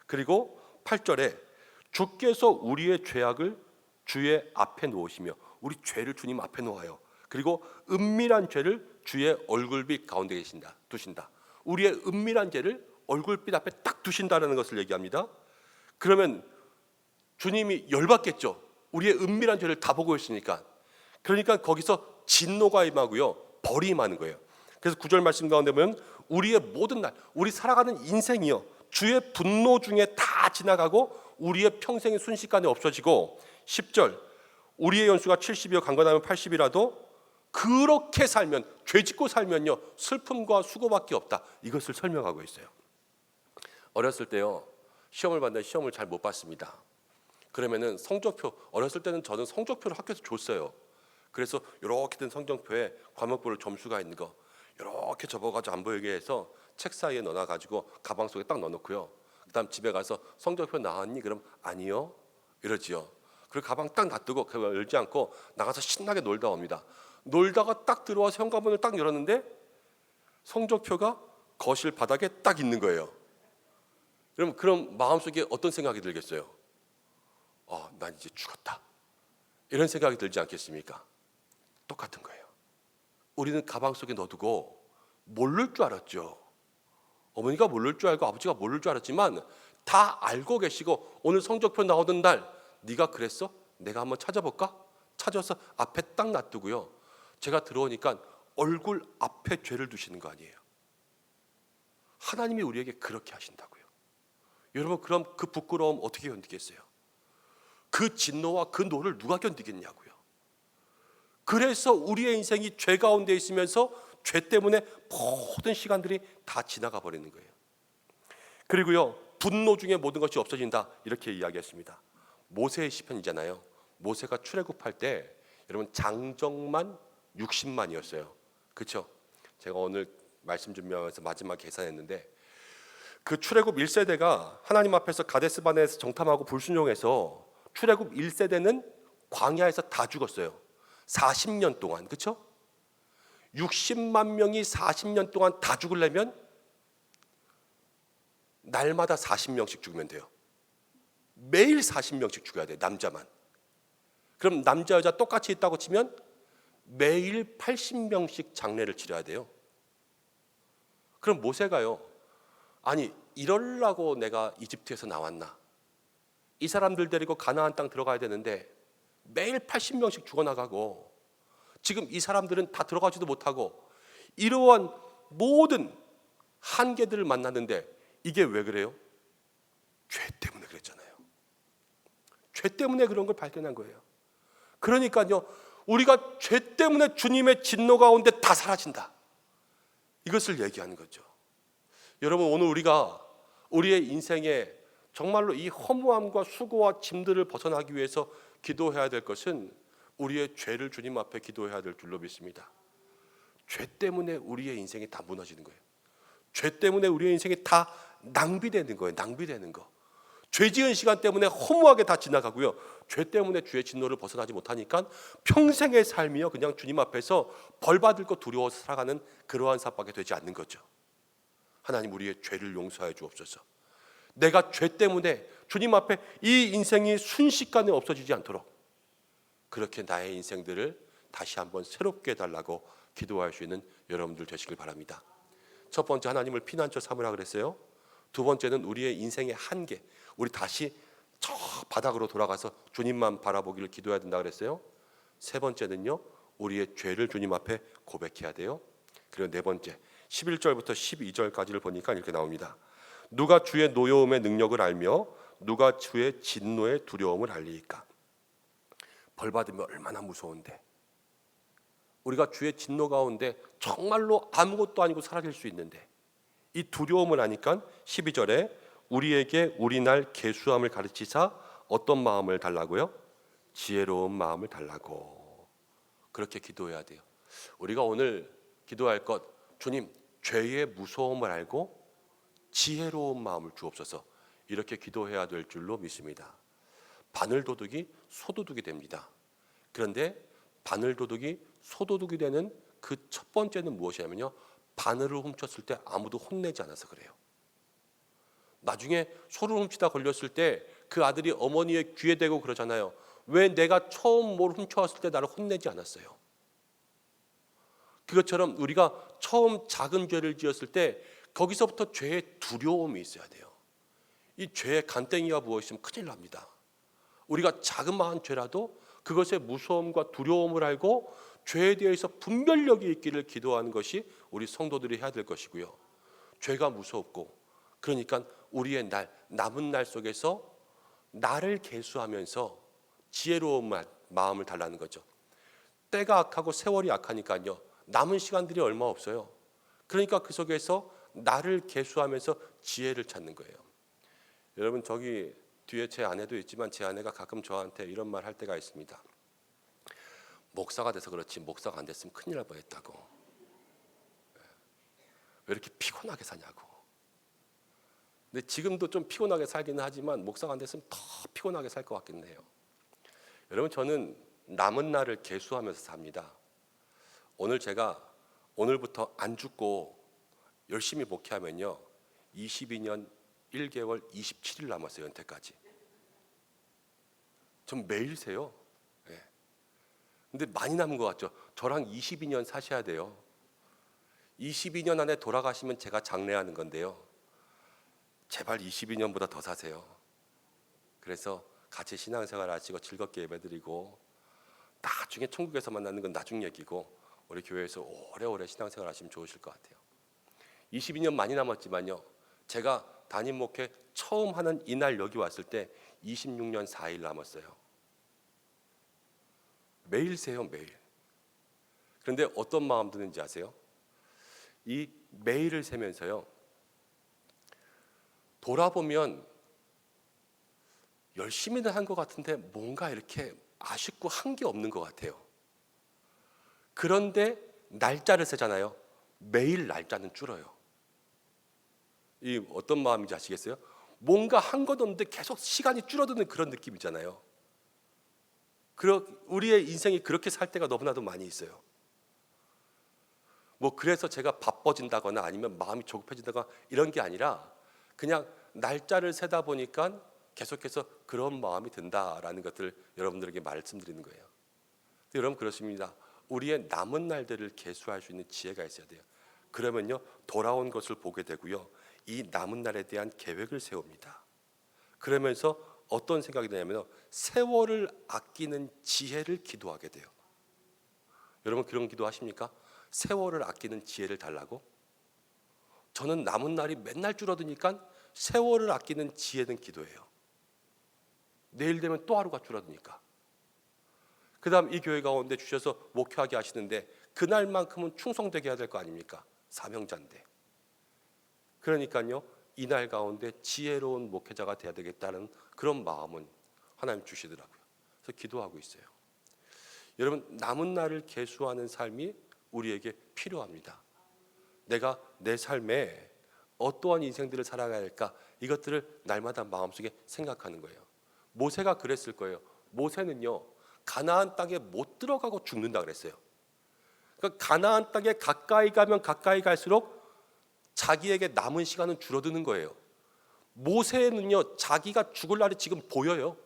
그리고 8절에 주께서 우리의 죄악을 주의 앞에 놓으시며, 우리 죄를 주님 앞에 놓아요. 그리고 은밀한 죄를 주의 얼굴빛 가운데 두신다. 우리의 은밀한 죄를 얼굴빛 앞에 딱 두신다는 것을 얘기합니다. 그러면 주님이 열받겠죠. 우리의 은밀한 죄를 다 보고 있으니까. 그러니까 거기서 진노가 임하고요, 벌이 임하는 거예요. 그래서 9절 말씀 가운데 보면 우리의 모든 날, 우리 살아가는 인생이요, 주의 분노 중에 다 지나가고 우리의 평생이 순식간에 없어지고, 10절 우리의 연수가 70이요 강건하면 80이라도 그렇게 살면, 죄짓고 살면요 슬픔과 수고밖에 없다, 이것을 설명하고 있어요. 어렸을 때요, 시험을 봤는데 시험을 잘 못 봤습니다. 그러면은 성적표, 어렸을 때는 저는 성적표를 학교에서 줬어요. 그래서 이렇게 된 성적표에 과목별 점수가 있는 거 이렇게 접어가지고 안 보이게 해서 책 사이에 넣어가지고 가방 속에 딱 넣어놓고요. 그다음 집에 가서 성적표 나왔니? 그럼 아니요, 이러지요. 그리고 가방 딱 놔두고 그걸 열지 않고 나가서 신나게 놀다 옵니다. 놀다가 딱 들어와서 현관문을 딱 열었는데 성적표가 거실 바닥에 딱 있는 거예요. 그럼 마음속에 어떤 생각이 들겠어요? 난 이제 죽었다, 이런 생각이 들지 않겠습니까? 똑같은 거예요. 우리는 가방 속에 넣어두고 모를 줄 알았죠. 어머니가 모를 줄 알고 아버지가 모를 줄 알았지만 다 알고 계시고, 오늘 성적표 나오던 날 네가 그랬어? 내가 한번 찾아볼까? 찾아서 앞에 딱 놔두고요, 제가 들어오니까 얼굴 앞에 죄를 두시는 거 아니에요. 하나님이 우리에게 그렇게 하신다고요. 여러분, 그럼 그 부끄러움 어떻게 견디겠어요? 그 진노와 그 노를 누가 견디겠냐고요. 그래서 우리의 인생이 죄 가운데 있으면서 죄 때문에 모든 시간들이 다 지나가 버리는 거예요. 그리고요, 분노 중에 모든 것이 없어진다, 이렇게 이야기했습니다. 모세의 시편이잖아요. 모세가 출애굽할 때 여러분 장정만 60만이었어요. 그렇죠? 제가 오늘 말씀 준비하면서 마지막 계산했는데, 그 출애굽 1세대가 하나님 앞에서 가데스바네에서 정탐하고 불순종해서 출애굽 1세대는 광야에서 다 죽었어요. 40년 동안. 그렇죠? 60만 명이 40년 동안 다 죽으려면 날마다 40명씩 죽으면 돼요. 매일 40명씩 죽어야 돼요, 남자만. 그럼 남자 여자 똑같이 있다고 치면 매일 80명씩 장례를 치러야 돼요. 그럼 모세가요, 아니 이러려고 내가 이집트에서 나왔나? 이 사람들 데리고 가나안 땅 들어가야 되는데 매일 80명씩 죽어나가고, 지금 이 사람들은 다 들어가지도 못하고 이러한 모든 한계들을 만났는데, 이게 왜 그래요? 죄 때문에 그랬잖아요. 죄 때문에 그런 걸 발견한 거예요. 그러니까요, 우리가 죄 때문에 주님의 진노 가운데 다 사라진다, 이것을 얘기하는 거죠. 여러분, 오늘 우리가 우리의 인생에 정말로 이 허무함과 수고와 짐들을 벗어나기 위해서 기도해야 될 것은 우리의 죄를 주님 앞에 기도해야 될 줄로 믿습니다. 죄 때문에 우리의 인생이 다 무너지는 거예요. 죄 때문에 우리의 인생이 다 낭비되는 거예요. 낭비되는 거. 죄 지은 시간 때문에 허무하게 다 지나가고요. 죄 때문에 주의 진노를 벗어나지 못하니까 평생의 삶이요 그냥 주님 앞에서 벌 받을 거 두려워서 살아가는 그러한 삶밖에 되지 않는 거죠. 하나님 우리의 죄를 용서해 주옵소서. 내가 죄 때문에 주님 앞에 이 인생이 순식간에 없어지지 않도록 그렇게 나의 인생들을 다시 한번 새롭게 해달라고 기도할 수 있는 여러분들 되시길 바랍니다. 첫 번째, 하나님을 피난처 삼으라 그랬어요. 두 번째는 우리의 인생의 한계, 우리 다시 저 바닥으로 돌아가서 주님만 바라보기를 기도해야 된다 그랬어요. 세 번째는요, 우리의 죄를 주님 앞에 고백해야 돼요. 그리고 네 번째, 11절부터 12절까지를 보니까 이렇게 나옵니다. 누가 주의 노여움의 능력을 알며 누가 주의 진노의 두려움을 알리이까. 벌 받으면 얼마나 무서운데, 우리가 주의 진노 가운데 정말로 아무것도 아니고 사라질 수 있는데, 이 두려움을 아니까 12절에 우리에게 우리 날 계수함을 가르치사 어떤 마음을 달라고요? 지혜로운 마음을 달라고. 그렇게 기도해야 돼요. 우리가 오늘 기도할 것, 주님 죄의 무서움을 알고 지혜로운 마음을 주옵소서. 이렇게 기도해야 될 줄로 믿습니다. 바늘도둑이 소도둑이 됩니다. 그런데 바늘도둑이 소도둑이 되는 그 첫 번째는 무엇이냐면요, 바늘을 훔쳤을 때 아무도 혼내지 않아서 그래요. 나중에 소를 훔치다 걸렸을 때 그 아들이 어머니의 귀에 대고 그러잖아요. 왜 내가 처음 뭘 훔쳐왔을 때 나를 혼내지 않았어요? 그것처럼 우리가 처음 작은 죄를 지었을 때 거기서부터 죄의 두려움이 있어야 돼요. 이 죄의 간땡이가 부어있으면 큰일 납니다. 우리가 자그마한 죄라도 그것의 무서움과 두려움을 알고 죄에 대해서 분별력이 있기를 기도하는 것이 우리 성도들이 해야 될 것이고요. 죄가 무섭고, 그러니까 우리의 날, 남은 날 속에서 나를 계수하면서 지혜로운 마음을 달라는 거죠. 때가 악하고 세월이 악하니까요, 남은 시간들이 얼마 없어요. 그러니까 그 속에서 나를 계수하면서 지혜를 찾는 거예요. 여러분, 저기 뒤에 제 아내도 있지만 제 아내가 가끔 저한테 이런 말 할 때가 있습니다. 목사가 돼서 그렇지 목사가 안 됐으면 큰일 날 뻔했다고. 왜 이렇게 피곤하게 사냐고. 근데 지금도 좀 피곤하게 살기는 하지만 목사가 안 됐으면 더 피곤하게 살 것 같긴 해요. 여러분, 저는 남은 날을 계수하면서 삽니다. 오늘 제가 오늘부터 안 죽고 열심히 목회하면요, 22년 1개월 27일 남았어요. 연태까지. 전 매일 세요. 네. 근데 많이 남은 것 같죠? 저랑 22년 사셔야 돼요. 22년 안에 돌아가시면 제가 장례하는 건데요, 제발 22년보다 더 사세요. 그래서 같이 신앙생활 하시고 즐겁게 예배드리고, 나중에 천국에서 만나는 건 나중 얘기고, 우리 교회에서 오래오래 신앙생활 하시면 좋으실 것 같아요. 22년 많이 남았지만요, 제가 담임 목회 처음 하는 이날 여기 왔을 때 26년 4일 남았어요. 매일 세요, 매일. 그런데 어떤 마음 드는지 아세요? 이 매일을 세면서요, 돌아보면 열심히는 한 것 같은데 뭔가 이렇게 아쉽고 한 게 없는 것 같아요. 그런데 날짜를 세잖아요. 매일 날짜는 줄어요. 이 어떤 마음인지 아시겠어요? 뭔가 한 것 없는데 계속 시간이 줄어드는 그런 느낌이잖아요. 우리의 인생이 그렇게 살 때가 너무나도 많이 있어요. 그래서 제가 바빠진다거나 아니면 마음이 조급해진다거나 이런 게 아니라 그냥 날짜를 세다 보니까 계속해서 그런 마음이 든다라는 것들을 여러분들에게 말씀드리는 거예요. 여러분, 그렇습니다. 우리의 남은 날들을 계수할 수 있는 지혜가 있어야 돼요. 그러면요, 돌아온 것을 보게 되고요, 이 남은 날에 대한 계획을 세웁니다. 그러면서 어떤 생각이 드냐면 세월을 아끼는 지혜를 기도하게 돼요. 여러분, 그런 기도 하십니까? 세월을 아끼는 지혜를 달라고? 저는 남은 날이 맨날 줄어드니까 세월을 아끼는 지혜는 기도해요. 내일 되면 또 하루가 줄어드니까. 그 다음 이 교회 가운데 주셔서 목회하게 하시는데 그날만큼은 충성되게 해야 될 거 아닙니까? 사명자인데. 그러니까요, 이날 가운데 지혜로운 목회자가 돼야 되겠다는 그런 마음은 하나님 주시더라고요. 그래서 기도하고 있어요. 여러분, 남은 날을 계수하는 삶이 우리에게 필요합니다. 내가 내 삶에 어떠한 인생들을 살아가야 할까, 이것들을 날마다 마음속에 생각하는 거예요. 모세가 그랬을 거예요. 모세는요, 가나안 땅에 못 들어가고 죽는다 그랬어요. 그러니까 가나안 땅에 가까이 가면 가까이 갈수록 자기에게 남은 시간은 줄어드는 거예요. 모세는요, 자기가 죽을 날이 지금 보여요.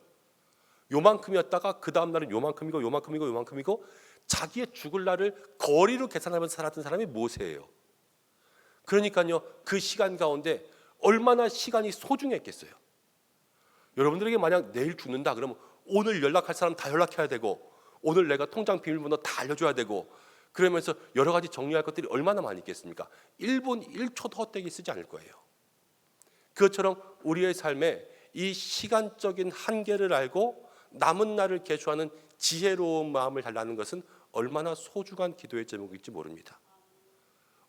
요만큼이었다가 그 다음 날은 요만큼이고 자기의 죽을 날을 거리로 계산하면서 살았던 사람이 모세예요. 그러니까요, 그 시간 가운데 얼마나 시간이 소중했겠어요. 여러분들에게 만약 내일 죽는다 그러면 오늘 연락할 사람 다 연락해야 되고, 오늘 내가 통장 비밀번호 다 알려줘야 되고, 그러면서 여러 가지 정리할 것들이 얼마나 많이 있겠습니까? 1분 1초도 헛되게 쓰지 않을 거예요. 그것처럼 우리의 삶에 이 시간적인 한계를 알고 남은 날을 계수하는 지혜로운 마음을 달라는 것은 얼마나 소중한 기도의 제목일지 모릅니다.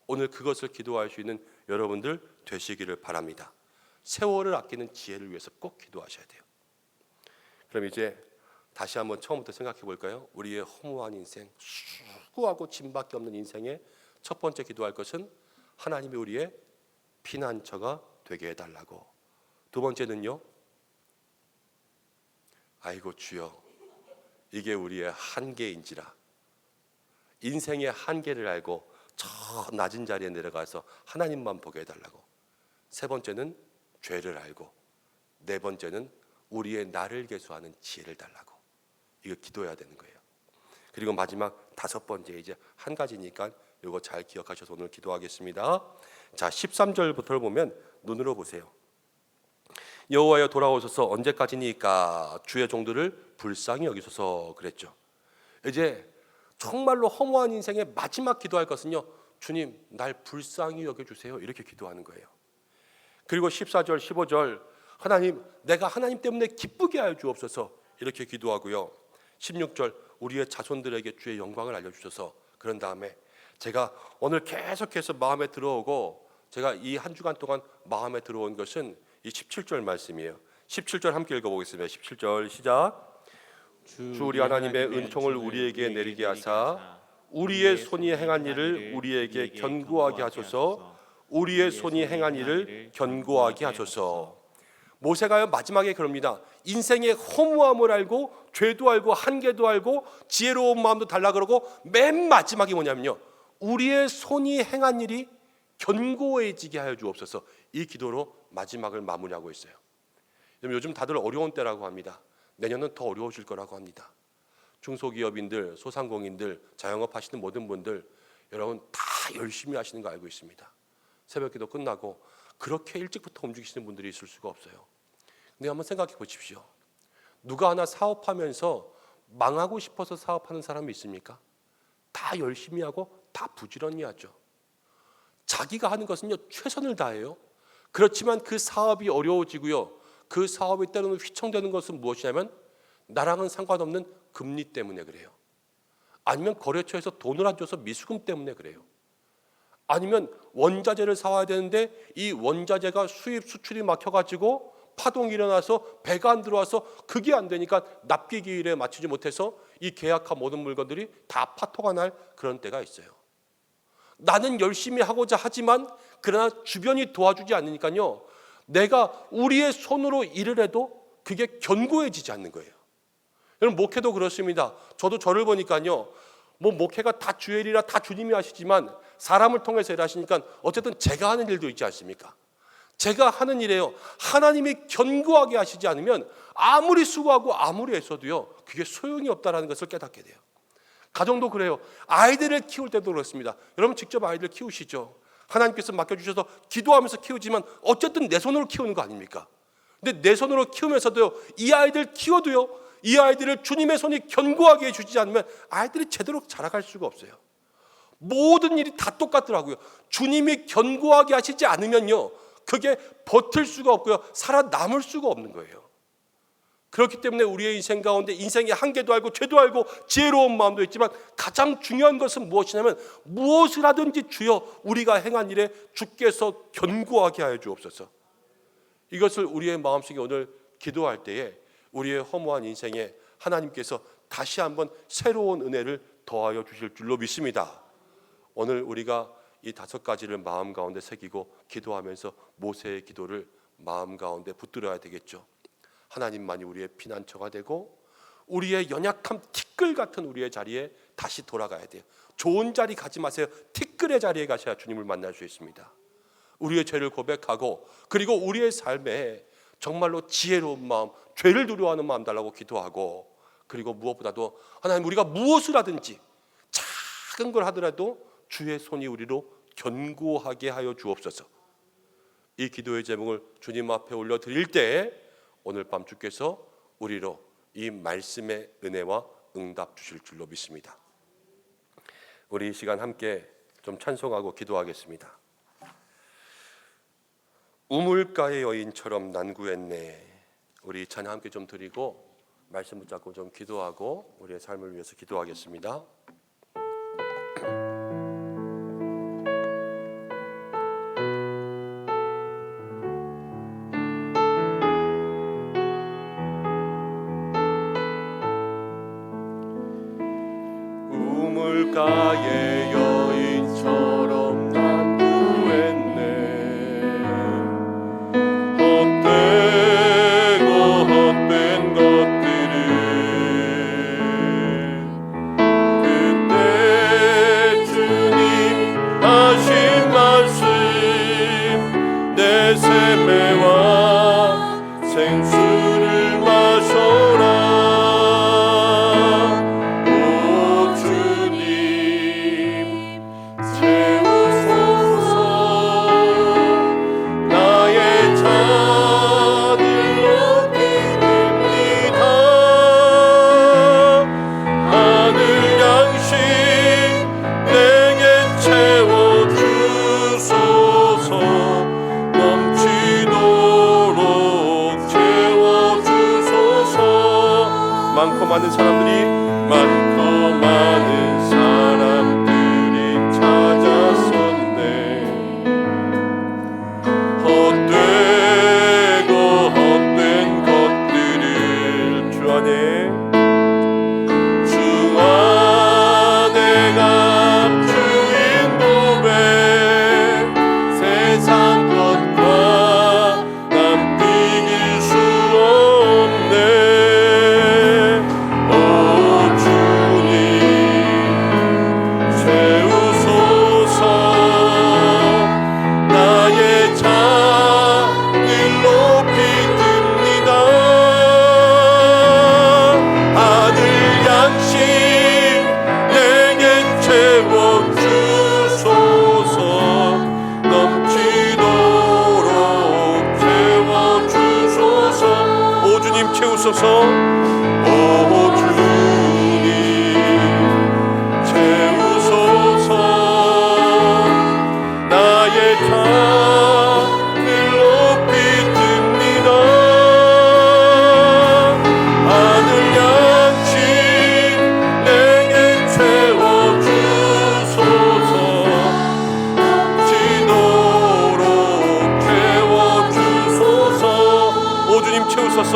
오늘 그것을 기도할 수 있는 여러분들 되시기를 바랍니다. 세월을 아끼는 지혜를 위해서 꼭 기도하셔야 돼요. 그럼 이제 다시 한번 처음부터 생각해 볼까요? 우리의 허무한 인생, 수고하고 짐밖에 없는 인생의 첫 번째 기도할 것은 하나님이 우리의 피난처가 되게 해달라고. 두 번째는요, 아이고 주여, 이게 우리의 한계인지라. 인생의 한계를 알고 저 낮은 자리에 내려가서 하나님만 보게 해달라고. 세 번째는 죄를 알고, 네 번째는 우리의 나를 계수하는 지혜를 달라고. 이거 기도해야 되는 거예요. 그리고 마지막 다섯 번째, 이제 한 가지니까 이거 잘 기억하셔서 오늘 기도하겠습니다. 자, 13절부터를 보면 눈으로 보세요. 여호와여 돌아오소서, 언제까지니까 주의 종들을 불쌍히 여기소서 그랬죠. 이제 정말로 허무한 인생의 마지막 기도할 것은요, 주님 날 불쌍히 여겨주세요, 이렇게 기도하는 거예요. 그리고 14절 15절, 하나님 내가 하나님 때문에 기쁘게 하여 주옵소서, 이렇게 기도하고요. 16절, 우리의 자손들에게 주의 영광을 알려주셔서. 그런 다음에 제가 오늘 계속해서 마음에 들어오고 제가 이 한 주간 동안 마음에 들어온 것은 이 17절 말씀이에요. 17절 함께 읽어보겠습니다. 17절 시작. 주 우리 하나님의 은총을 우리에게 내리게 하사 우리의 손이 행한 일을 우리에게 견고하게 하소서. 우리의 손이 행한 일을 견고하게 하소서. 모세가요 마지막에 그럽니다. 인생의 허무함을 알고 죄도 알고 한계도 알고 지혜로운 마음도 달라 그러고 맨 마지막이 뭐냐면요, 우리의 손이 행한 일이 견고해지게 하여 주옵소서. 이 기도로 마지막을 마무리하고 있어요. 요즘 다들 어려운 때라고 합니다. 내년은 더 어려워질 거라고 합니다. 중소기업인들, 소상공인들, 자영업 하시는 모든 분들, 여러분 다 열심히 하시는 거 알고 있습니다. 새벽기도 끝나고 그렇게 일찍부터 움직이시는 분들이 있을 수가 없어요. 근데 한번 생각해 보십시오. 누가 하나 사업하면서 망하고 싶어서 사업하는 사람이 있습니까? 다 열심히 하고 다 부지런히 하죠. 자기가 하는 것은요, 최선을 다해요. 그렇지만 그 사업이 어려워지고요, 그 사업이 때로는 휘청되는 것은 무엇이냐면 나랑은 상관없는 금리 때문에 그래요. 아니면 거래처에서 돈을 안 줘서 미수금 때문에 그래요. 아니면 원자재를 사와야 되는데 이 원자재가 수입 수출이 막혀가지고 파동이 일어나서 배가 안 들어와서 그게 안 되니까 납기 기일에 맞추지 못해서 이 계약한 모든 물건들이 다 파토가 날 그런 때가 있어요. 나는 열심히 하고자 하지만 그러나 주변이 도와주지 않으니까요, 내가 우리의 손으로 일을 해도 그게 견고해지지 않는 거예요. 여러분, 목회도 그렇습니다. 저도 저를 보니까요, 뭐 목회가 다 주의 일이라 다 주님이 하시지만 사람을 통해서 일하시니까 어쨌든 제가 하는 일도 있지 않습니까? 제가 하는 일에요, 하나님이 견고하게 하시지 않으면 아무리 수고하고 아무리 애써도요, 그게 소용이 없다는 것을 깨닫게 돼요. 가정도 그래요. 아이들을 키울 때도 그렇습니다. 여러분 직접 아이들 키우시죠. 하나님께서 맡겨주셔서 기도하면서 키우지만 어쨌든 내 손으로 키우는 거 아닙니까? 근데 내 손으로 키우면서도요, 이 아이들 키워도요, 이 아이들을 주님의 손이 견고하게 해주지 않으면 아이들이 제대로 자라갈 수가 없어요. 모든 일이 다 똑같더라고요. 주님이 견고하게 하시지 않으면요, 그게 버틸 수가 없고요, 살아남을 수가 없는 거예요. 그렇기 때문에 우리의 인생 가운데 인생의 한계도 알고 죄도 알고 지혜로운 마음도 있지만 가장 중요한 것은 무엇이냐면 무엇을 하든지 주여 우리가 행한 일에 주께서 견고하게 하여 주옵소서. 이것을 우리의 마음속에 오늘 기도할 때에 우리의 허무한 인생에 하나님께서 다시 한번 새로운 은혜를 더하여 주실 줄로 믿습니다. 오늘 우리가 이 5가지를 마음 가운데 새기고 기도하면서 모세의 기도를 마음 가운데 붙들어야 되겠죠. 하나님만이 우리의 피난처가 되고 우리의 연약함 티끌 같은 우리의 자리에 다시 돌아가야 돼요. 좋은 자리 가지 마세요. 티끌의 자리에 가셔야 주님을 만날 수 있습니다. 우리의 죄를 고백하고 그리고 우리의 삶에 정말로 지혜로운 마음, 죄를 두려워하는 마음 달라고 기도하고 그리고 무엇보다도 하나님 우리가 무엇을 하든지 작은 걸 하더라도 주의 손이 우리로 견고하게 하여 주옵소서. 이 기도의 제목을 주님 앞에 올려드릴 때 오늘 밤 주께서 우리로 이 말씀의 은혜와 응답 주실 줄로 믿습니다. 우리 이 시간 함께 좀 찬송하고 기도하겠습니다. 우물가의 여인처럼 난구했네. 우리 찬양 함께 좀 드리고 말씀 붙잡고 좀 기도하고 우리의 삶을 위해서 기도하겠습니다. 우물가의 여인처럼 난구했네. 헛되고 헛된 것들을 그때 주님 하신 말씀 내 샘매와 생수를 마셔라. 많고 많은 사람들이 찾았었네. 헛되고 헛된 것들을 주 안에 감추인 몸에 세상 것과 남 비길 수 없네. 채우소서. 오 주님 채우소서. 나의 잔을 높이 듭니다. 하늘 양식 내게 채워주소서. 넘치도록 채워주소서. 오 주님 채우소서.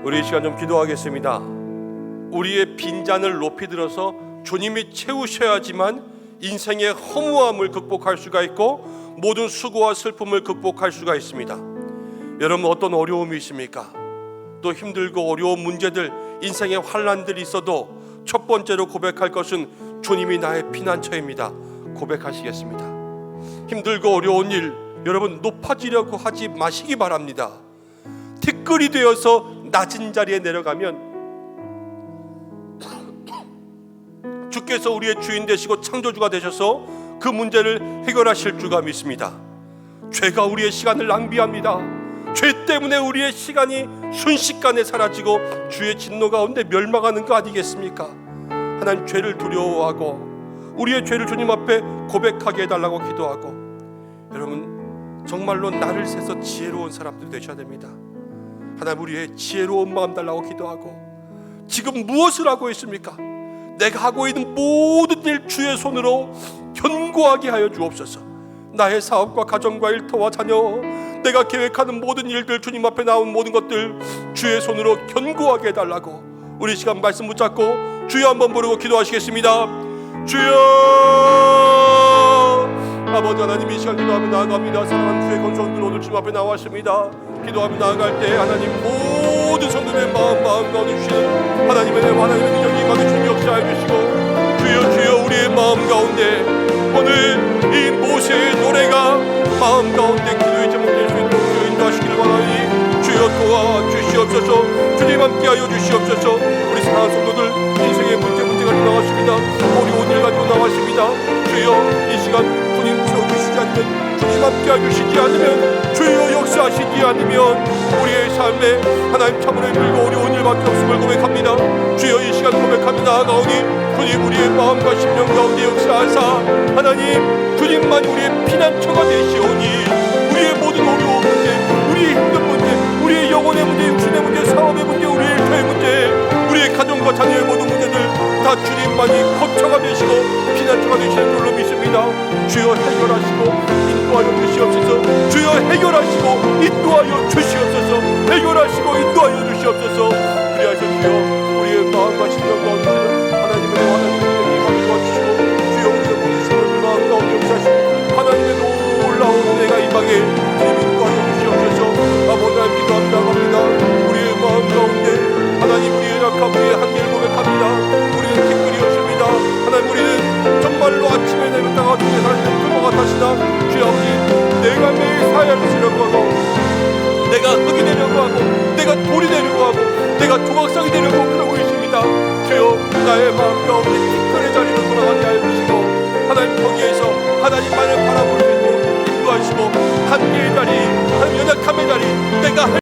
우리 이 시간 좀 기도하겠습니다. 우리의 빈잔을 높이 들어서 주님이 채우셔야지만 인생의 허무함을 극복할 수가 있고 모든 수고와 슬픔을 극복할 수가 있습니다. 여러분 어떤 어려움이 있습니까? 또 힘들고 어려운 문제들, 인생의 환난들이 있어도 첫 번째로 고백할 것은 주님이 나의 피난처입니다. 고백하시겠습니다. 힘들고 어려운 일, 여러분 높아지려고 하지 마시기 바랍니다. 티끌이 되어서 낮은 자리에 내려가면 주께서 우리의 주인 되시고 창조주가 되셔서 그 문제를 해결하실 줄과 믿습니다. 죄가 우리의 시간을 낭비합니다. 죄 때문에 우리의 시간이 순식간에 사라지고 주의 진노 가운데 멸망하는 거 아니겠습니까? 하나님, 죄를 두려워하고 우리의 죄를 주님 앞에 고백하게 해달라고 기도하고, 여러분 정말로 나를 세서 지혜로운 사람들 되셔야 됩니다. 하나님, 우리의 지혜로운 마음 달라고 기도하고, 지금 무엇을 하고 있습니까? 내가 하고 있는 모든 일 주의 손으로 견고하게 하여 주옵소서. 나의 사업과 가정과 일터와 자녀, 내가 계획하는 모든 일들, 주님 앞에 나온 모든 것들 주의 손으로 견고하게 해달라고, 우리 시간 말씀 붙잡고 주여 한번 부르고 기도하시겠습니다. 주여! 아버지 하나님, 이 시간 기도하며 나아갑니다. 사랑하는 주의 건성들 오늘 주님 앞에 나왔습니다. 기도하며 나아갈 때 하나님, 모든 성도들의 마음 가운데 주시는 하나님의 능력이 임하게 주님 역사해 주시고, 주여 우리의 마음 가운데 오늘 이 모세의 노래가 마음 가운데 기도의 제목 될 수 있도록 주여 인도하시기를 원하니 주여 도와주시옵소서. 주님 함께하여 주시옵소서. 우리 사랑하는 성도들, 인생의 문제 가지고 나왔습니다. 어려운 일 가지고 나왔습니다. 주여 이 시간 주님 채워주시지 않으면, 주님 함께해 주시지 않으면, 주여 역사하시지 않으면 우리의 삶에 하나님 참으로 힘들고 어려운 일밖에 없음을 고백합니다. 주여 이 시간 고백하며 나아가오니 주님 우리의 마음과 심령 가운데 역사하사 하나님, 주님만 우리의 피난처가 되시오니 우리의 모든 어려운 문제, 우리의 힘든 문제, 우리의 영혼의 문제, 육신의 문제, 사업의 문제, 우리의 일터의 문제, 우리의 가정과 자녀의 모든 문제들 다 주님만이 거처가 되시고 피난처가 되시는 줄로 믿습니다. 주여 해결하시고 인도하여 주시옵소서. 주여 해결하시고 인도하여 주시옵소서. 해결하시고 인도하여 주시옵소서. 그리하여 주여 우리의 마음과 심령 가운데 하나님의 임하게 도와주시고, 주여 우리의 모든 생각을 마음 가운데 역사하시고 하나님의 놀라운 은혜가 임하게 주님 인도하여 주시옵소서. 아버지 하나님 기도합니다.